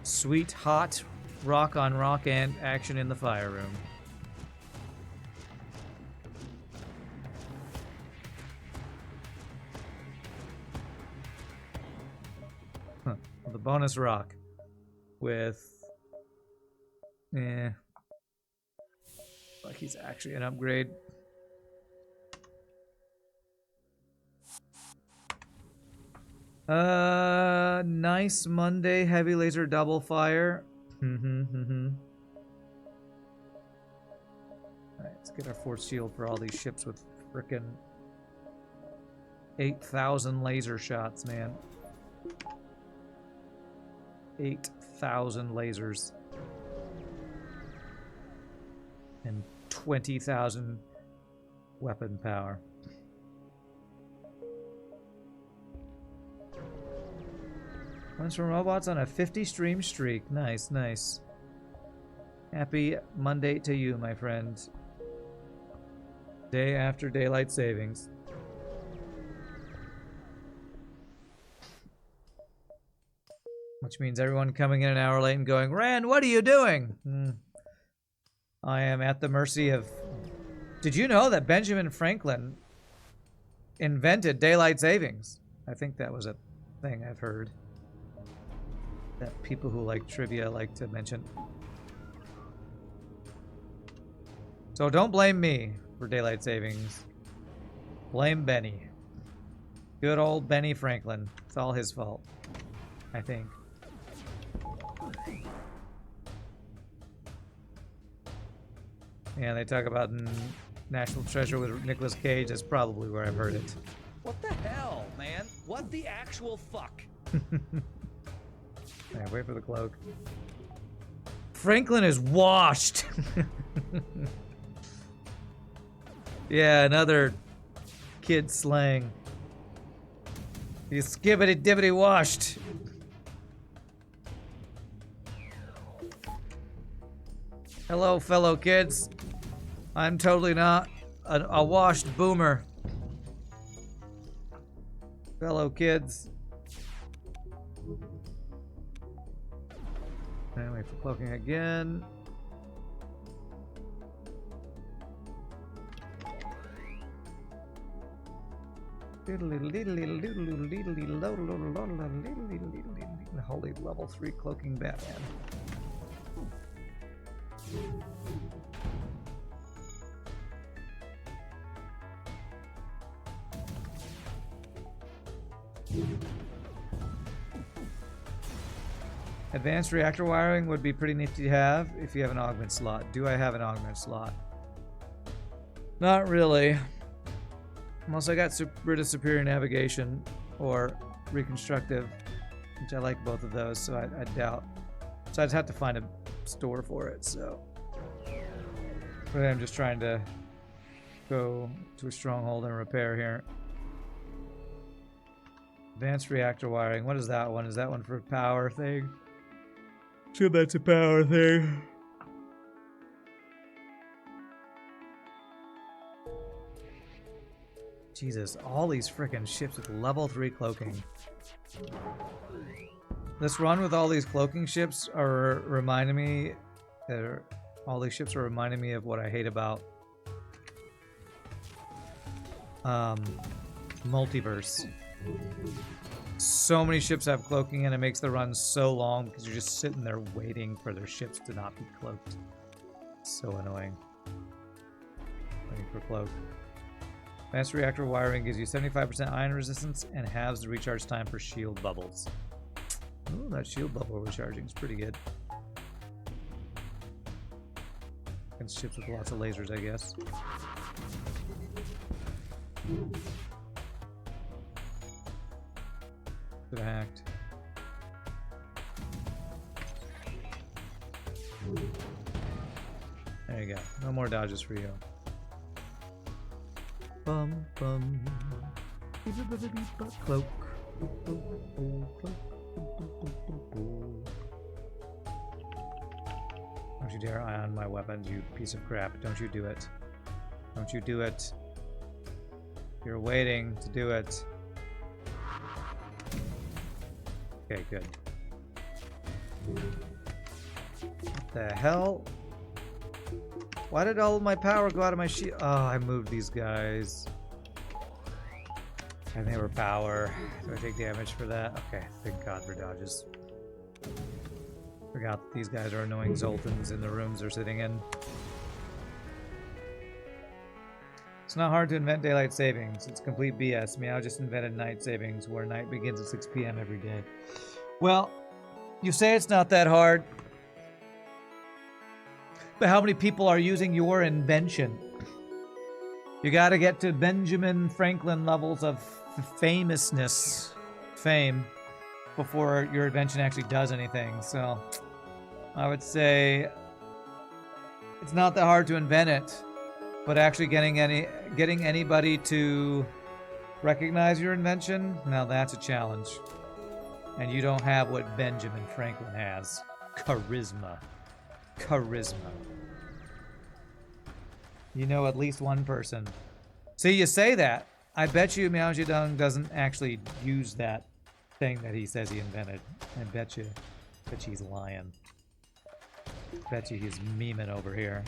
Sweet, hot rock on rock and action in the fire room. The bonus rock with like he's actually an upgrade. Nice Monday heavy laser double fire. Alright, let's get our force shield for all these ships with frickin' 8,000 laser shots, man. 8,000 lasers. And 20,000 weapon power. Runs from robots on a 50 stream streak. Nice, nice. Happy Monday to you, my friend. Day after daylight savings. Which means everyone coming in an hour late and going, Rand, what are you doing? I am at the mercy of... Did you know that Benjamin Franklin invented daylight savings? I think that was a thing I've heard that people who like trivia like to mention. So don't blame me for daylight savings. Blame Benny. Good old Benny Franklin. It's all his fault, I think. Yeah, they talk about National Treasure with Nicolas Cage. That's probably where I've heard it. What the hell, man? What the actual fuck? Yeah, wait for the cloak. Franklin is washed. Yeah, another kid slang. He's skibbity dibbity washed. Hello, fellow kids. I'm totally not a washed boomer. Fellow kids. And wait for cloaking again. Holy level 3 cloaking Batman. Advanced reactor wiring would be pretty nifty to have if you have an augment slot. Do I have an augment slot? Not really. Unless I got rid of superior navigation or reconstructive, which I like both of those, so I doubt. So I'd have to find a store for it, so. But I'm just trying to go to a stronghold and repair here. Advanced reactor wiring. What is that one? Is that one for a power thing? Sure, that's a power thing. Jesus, all these freaking ships with level 3 cloaking. This run with all these cloaking ships are reminding me, all these ships are reminding me of what I hate about multiverse. So many ships have cloaking and it makes the run so long because you're just sitting there waiting for their ships to not be cloaked. So annoying. Waiting for cloak. Advanced reactor wiring gives you 75% ion resistance and halves the recharge time for shield bubbles. Ooh, that shield bubble recharging is pretty good. Against ships with lots of lasers, I guess. Could have hacked. There you go. No more dodges for you. Bum bum. Cloak. Don't you dare ion my weapons, you piece of crap. Don't you do it. Don't you do it. You're waiting to do it. Okay, good. What the hell? Why did all of my power go out of my shield? Oh, I moved these guys. And they were power. Do I take damage for that? Okay, thank God for dodges. Forgot that these guys are annoying Zoltans in the rooms they're sitting in. It's not hard to invent daylight savings. It's complete BS. Meow just invented night savings, where night begins at 6 p.m. every day. Well, you say it's not that hard. But how many people are using your invention? You gotta get to Benjamin Franklin levels of fame, before your invention actually does anything. So I would say it's not that hard to invent it, but actually getting anybody to recognize your invention, now that's a challenge. And you don't have what Benjamin Franklin has. Charisma. Charisma. You know at least one person. See, you say that. I bet you Miao Zedong doesn't actually use that thing that he says he invented. I bet you he's lying. Bet you he's memeing over here.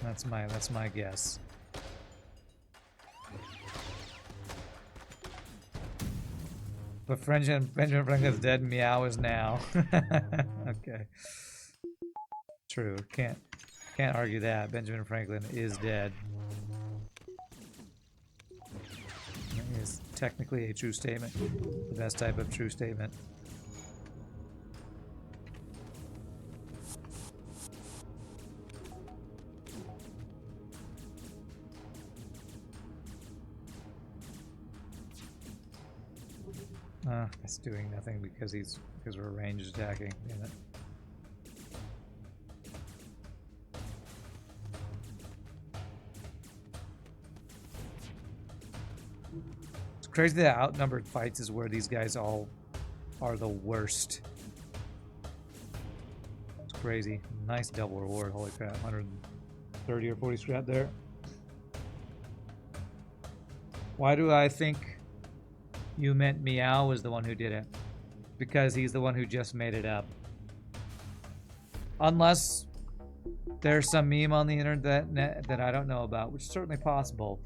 That's my guess. But Benjamin Franklin's dead, Meow is now. Okay. True. Can't argue that. Benjamin Franklin is dead. That is technically a true statement. The best type of true statement. That's doing nothing because we're ranged attacking, damn it. It's crazy that outnumbered fights is where these guys all are the worst. It's crazy. Nice double reward, holy crap. 130 or 40 scrap there. Why do I think you meant Meow was the one who did it? Because he's the one who just made it up. Unless there's some meme on the internet that I don't know about, which is certainly possible.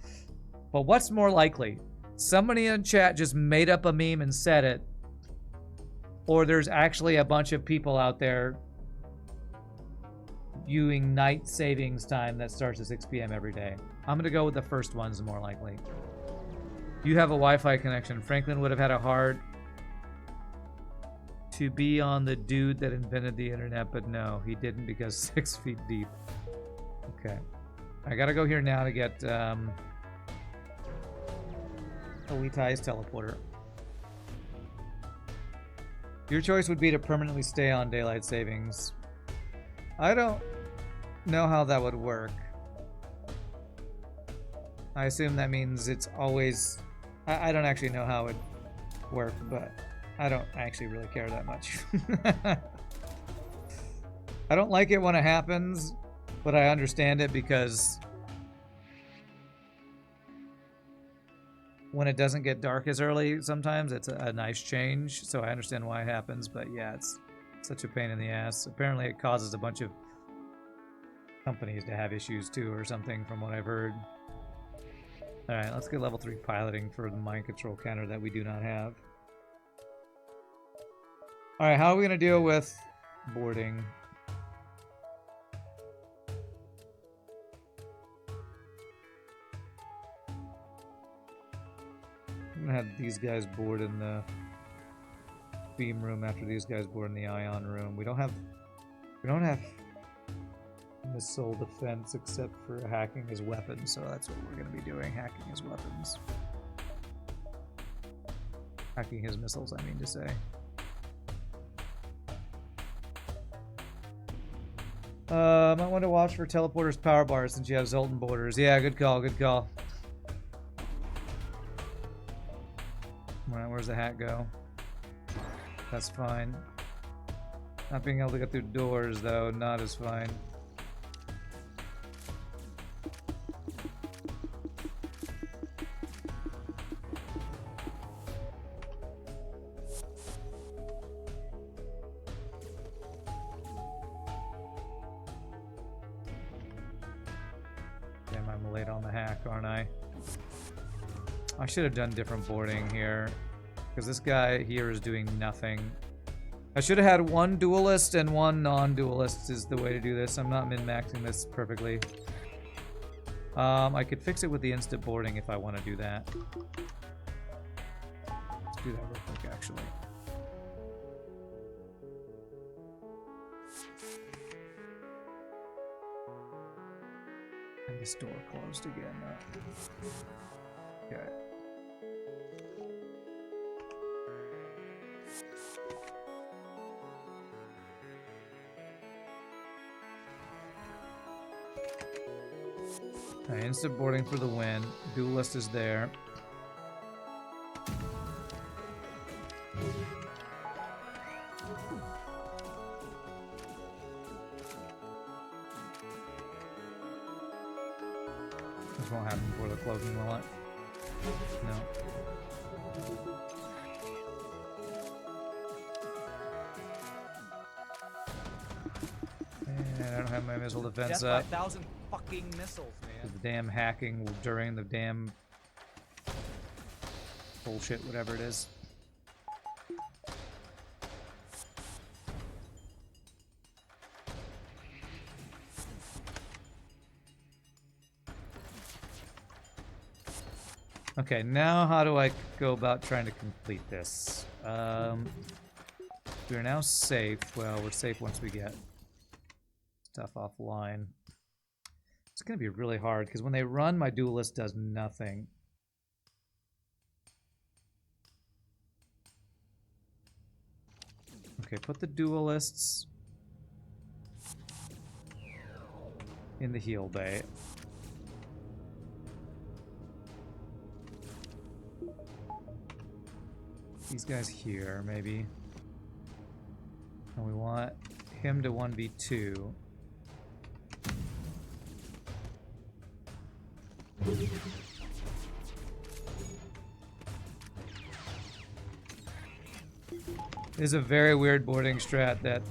But what's more likely? Somebody in chat just made up a meme and said it, or there's actually a bunch of people out there viewing night savings time that starts at 6 p.m. every day. I'm gonna go with the first one's more likely. You have a Wi-Fi connection. Franklin would have had a hard to be on the dude that invented the internet, but no, he didn't because 6 feet deep. Okay. I gotta go here now to get Elitai's teleporter. Your choice would be to permanently stay on daylight savings. I don't know how that would work. I assume that means it's always... I don't actually know how it would work, but I don't actually really care that much. I don't like it when it happens, but I understand it because when it doesn't get dark as early, sometimes it's a nice change, so I understand why it happens, but yeah, it's such a pain in the ass. Apparently it causes a bunch of companies to have issues too or something from what I've heard. Alright, let's get level 3 piloting for the mind control counter that we do not have. Alright, how are we going to deal with boarding? I'm going to have these guys board in the beam room after these guys board in the ion room. We don't have missile defense except for hacking his weapons, so that's what we're going to be doing, hacking his weapons. Hacking his missiles, I mean to say. Might want to watch for teleporters power bars since you have Zoltan borders. Yeah, good call, good call. Alright, where's the hat go? That's fine. Not being able to get through doors, though, not as fine. Damn, I'm late on the hack, aren't I? I should have done different boarding here, because this guy here is doing nothing. I should have had one duelist and one non-duelist is the way to do this. I'm not min-maxing this perfectly. I could fix it with the instant boarding if I want to do that. Let's do that real quick, actually. And this door closed again. Okay. Okay, instant boarding for the win. Duelist is there. This won't happen before the closing, will it? No. And I don't have my missile defense up. 1,000 fucking missiles, man. The damn hacking during the damn bullshit, whatever it is. Okay, now how do I go about trying to complete this? We're now safe. Well, we're safe once we get stuff offline. It's going to be really hard, because when they run, my duelist does nothing. Okay, put the duelists in the heal bay. These guys here, maybe. And we want him to 1v2. This is a very weird boarding strat that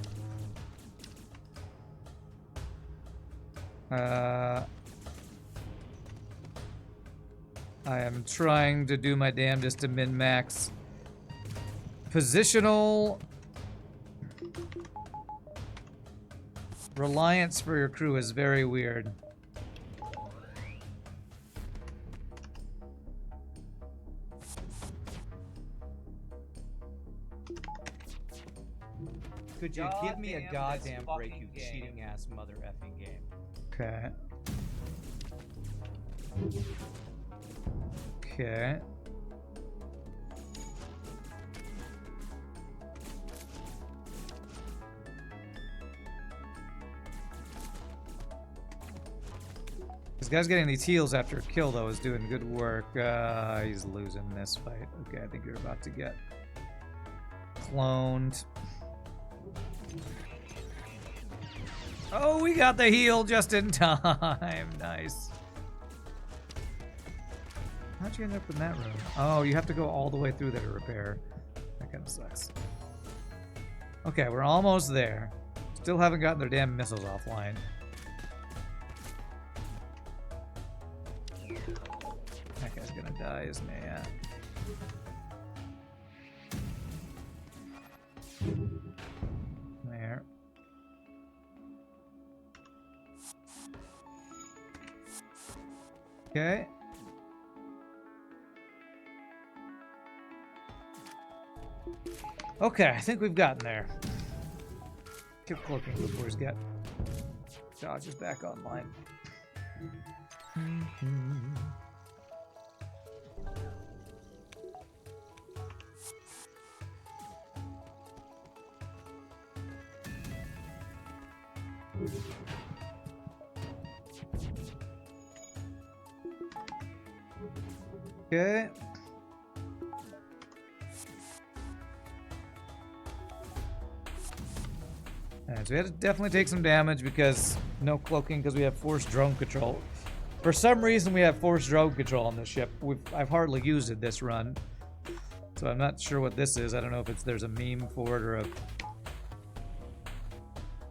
I am trying to do my damnedest to min-max. Positional reliance for your crew is very weird. Could you give me a Goddamn goddamn break, this you fucking cheating game. ass mother effing game? Okay. Okay. This guy's getting these heals after a kill, though, is doing good work. He's losing this fight. Okay, I think you're about to get cloned. Oh, we got the heal just in time. Nice. How'd you end up in that room? Oh, you have to go all the way through there to repair. That kind of sucks. Okay, we're almost there. Still haven't gotten their damn missiles offline. That guy's gonna die, isn't he? Yeah. There. Okay. Okay, I think we've gotten there. Keep cloaking before he's got dodges back online. Okay. Alright, so we had to definitely take some damage because no cloaking because we have forced drone control. For some reason we have forced drone control on this ship. I've hardly used it this run. So I'm not sure what this is. I don't know if there's a meme for it or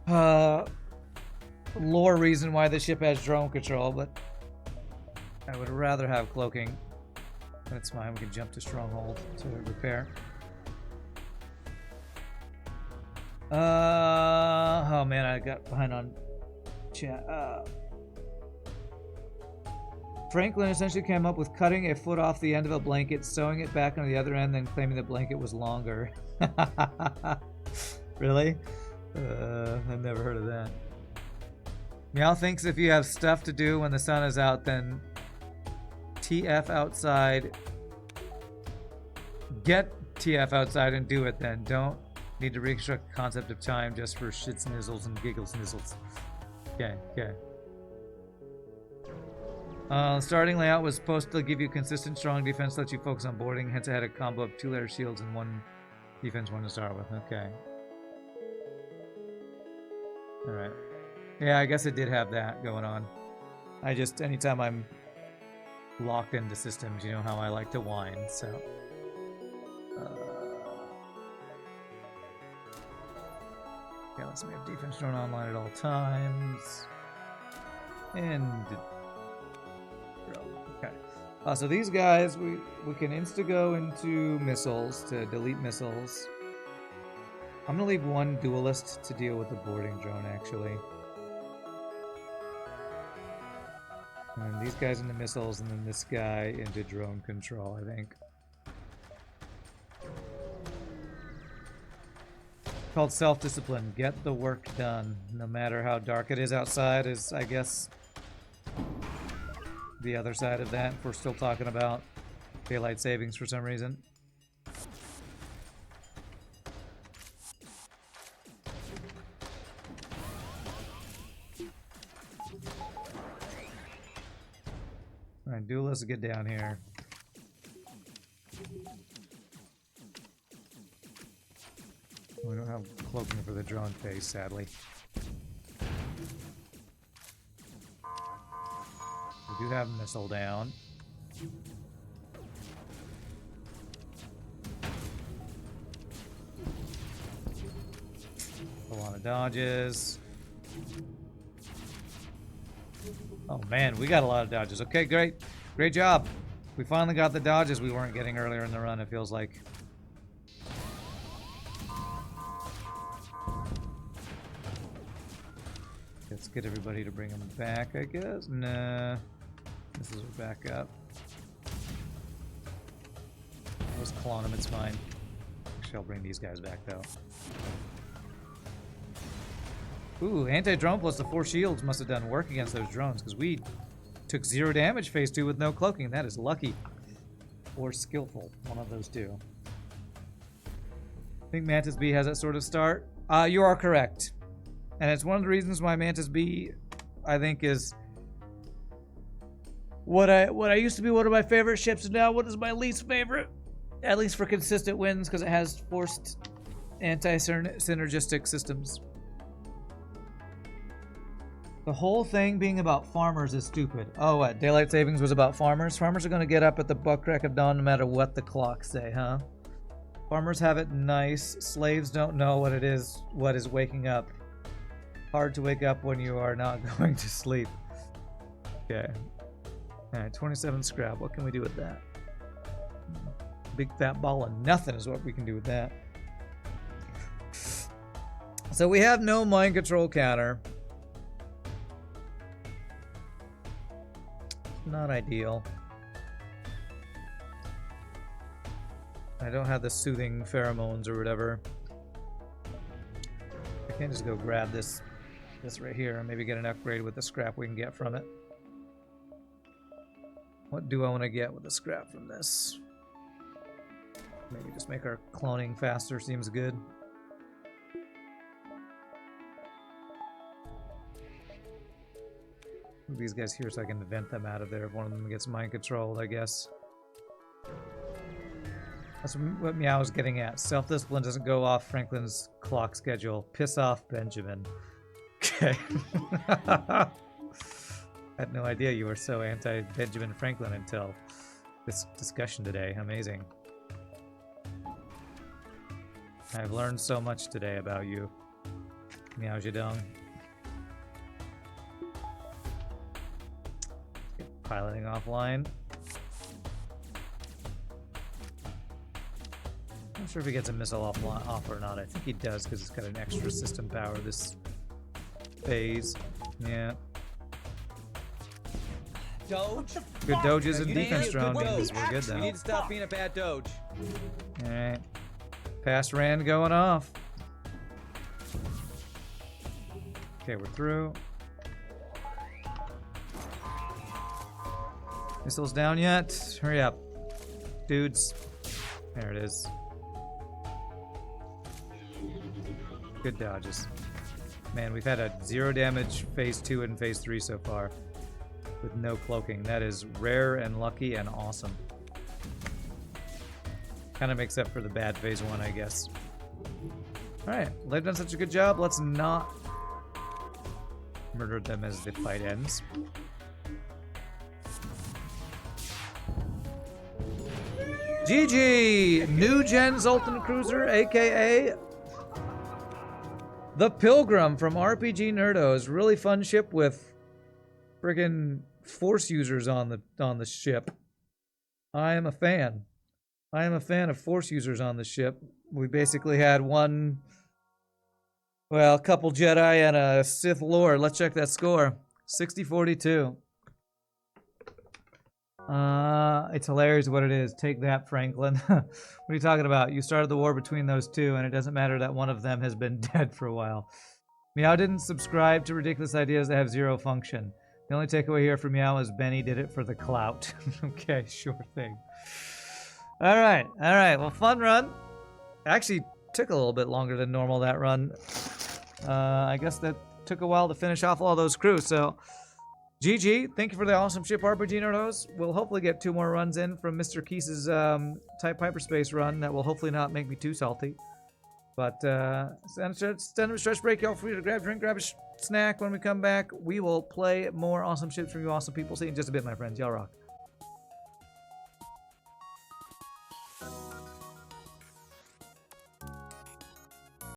a lore reason why the ship has drone control, but I would rather have cloaking. That's fine, we can jump to Stronghold to repair. Oh man, I got behind on chat. Franklin essentially came up with cutting a foot off the end of a blanket, sewing it back on the other end, then claiming the blanket was longer. Really? I've never heard of that. Meow thinks if you have stuff to do when the sun is out, then TF outside. Get TF outside and do it then. Don't need to reconstruct the concept of time just for shits, nizzles, and giggles, nizzles. Okay, okay. Starting layout was supposed to give you consistent, strong defense, let you focus on boarding. Hence, I had a combo of 2-letter shields and 1 defense one to start with. Okay. Alright. Yeah, I guess it did have that going on. I just, anytime I'm locked into systems, you know how I like to whine, so. Okay, let's see, we have defense drone online at all times. And okay. So these guys, we can insta-go into missiles to delete missiles. I'm gonna leave one duelist to deal with the boarding drone, actually. And these guys into missiles, and then this guy into drone control, I think. Called self-discipline. Get the work done. No matter how dark it is outside is, I guess, the other side of that. If we're still talking about daylight savings for some reason. Alright, duelists, get down here. We don't have cloaking for the drone phase, sadly. We do have missile down. A lot of dodges. Oh man, we got a lot of dodges. Okay, great. Great job. We finally got the dodges we weren't getting earlier in the run, it feels like. Let's get everybody to bring them back, I guess. Nah. This is our backup. Let's clone them, it's fine. Actually, I'll bring these guys back, though. Ooh, anti-drone plus the 4 shields must have done work against those drones, because we took 0 damage phase 2 with no cloaking. That is lucky. Or skillful. One of those two. I think Mantis B has that sort of start. You are correct. And it's one of the reasons why Mantis B, I think, is what I used to be one of my favorite ships, and now what is my least favorite? At least for consistent wins, because it has forced anti-synergistic systems. The whole thing being about farmers is stupid. Oh, what? Daylight savings was about farmers? Farmers are going to get up at the buck crack of dawn no matter what the clocks say, huh? Farmers have it nice. Slaves don't know what it is, what is waking up. Hard to wake up when you are not going to sleep. Okay. Alright, 27 scrap. What can we do with that? Big fat ball of nothing is what we can do with that. So we have no mind control counter. Not ideal. I don't have the soothing pheromones or whatever. I can't just go grab this right here and maybe get an upgrade with the scrap we can get from it. What do I want to get with the scrap from this? Maybe just make our cloning faster seems good. Move these guys here so I can vent them out of there if one of them gets mind controlled, I guess. That's what Meow is getting at. Self-discipline doesn't go off Franklin's clock schedule. Piss off, Benjamin. Okay. I had no idea you were so anti-Benjamin Franklin until this discussion today. Amazing. I've learned so much today about you, Meow Zedong. Piloting offline. I'm not sure if he gets a missile off or not. I think he does because it's got an extra system power this phase. Yeah. Doge? Good doges and You defense need- drone good means doge. we're good You though. need to stop being a bad doge. Alright. Fast Rand going off. Okay, we're through. Missiles down yet? Hurry up. Dudes. There it is. Good dodges. Man, we've had a 0 damage phase 2 and phase 3 so far. With no cloaking. That is rare and lucky and awesome. Kind of makes up for the bad phase 1, I guess. Alright, they've done such a good job. Let's not murder them as the fight ends. GG! New Gen Zoltan Cruiser, aka the Pilgrim from RPGNerdos. Really fun ship with friggin' Force users on the ship. I am a fan. I am a fan of Force users on the ship. We basically had a couple Jedi and a Sith Lord. Let's check that score. 60-42. It's hilarious what it is. Take that, Franklin. What are you talking about? You started the war between those two, and it doesn't matter that one of them has been dead for a while. Meow didn't subscribe to ridiculous ideas that have 0 function. The only takeaway here from Meow is Benny did it for the clout. Okay, sure thing. Alright, well, fun run. Actually, took a little bit longer than normal, that run. I guess that took a while to finish off all those crews, so GG, thank you for the awesome ship, RPGNerdos. We'll hopefully get 2 more runs in from Mr. Keese's type hyperspace run that will hopefully not make me too salty. But stand a stretch break. Y'all free to grab a drink, grab a snack. When we come back, we will play more awesome ships from you awesome people. See you in just a bit, my friends. Y'all rock.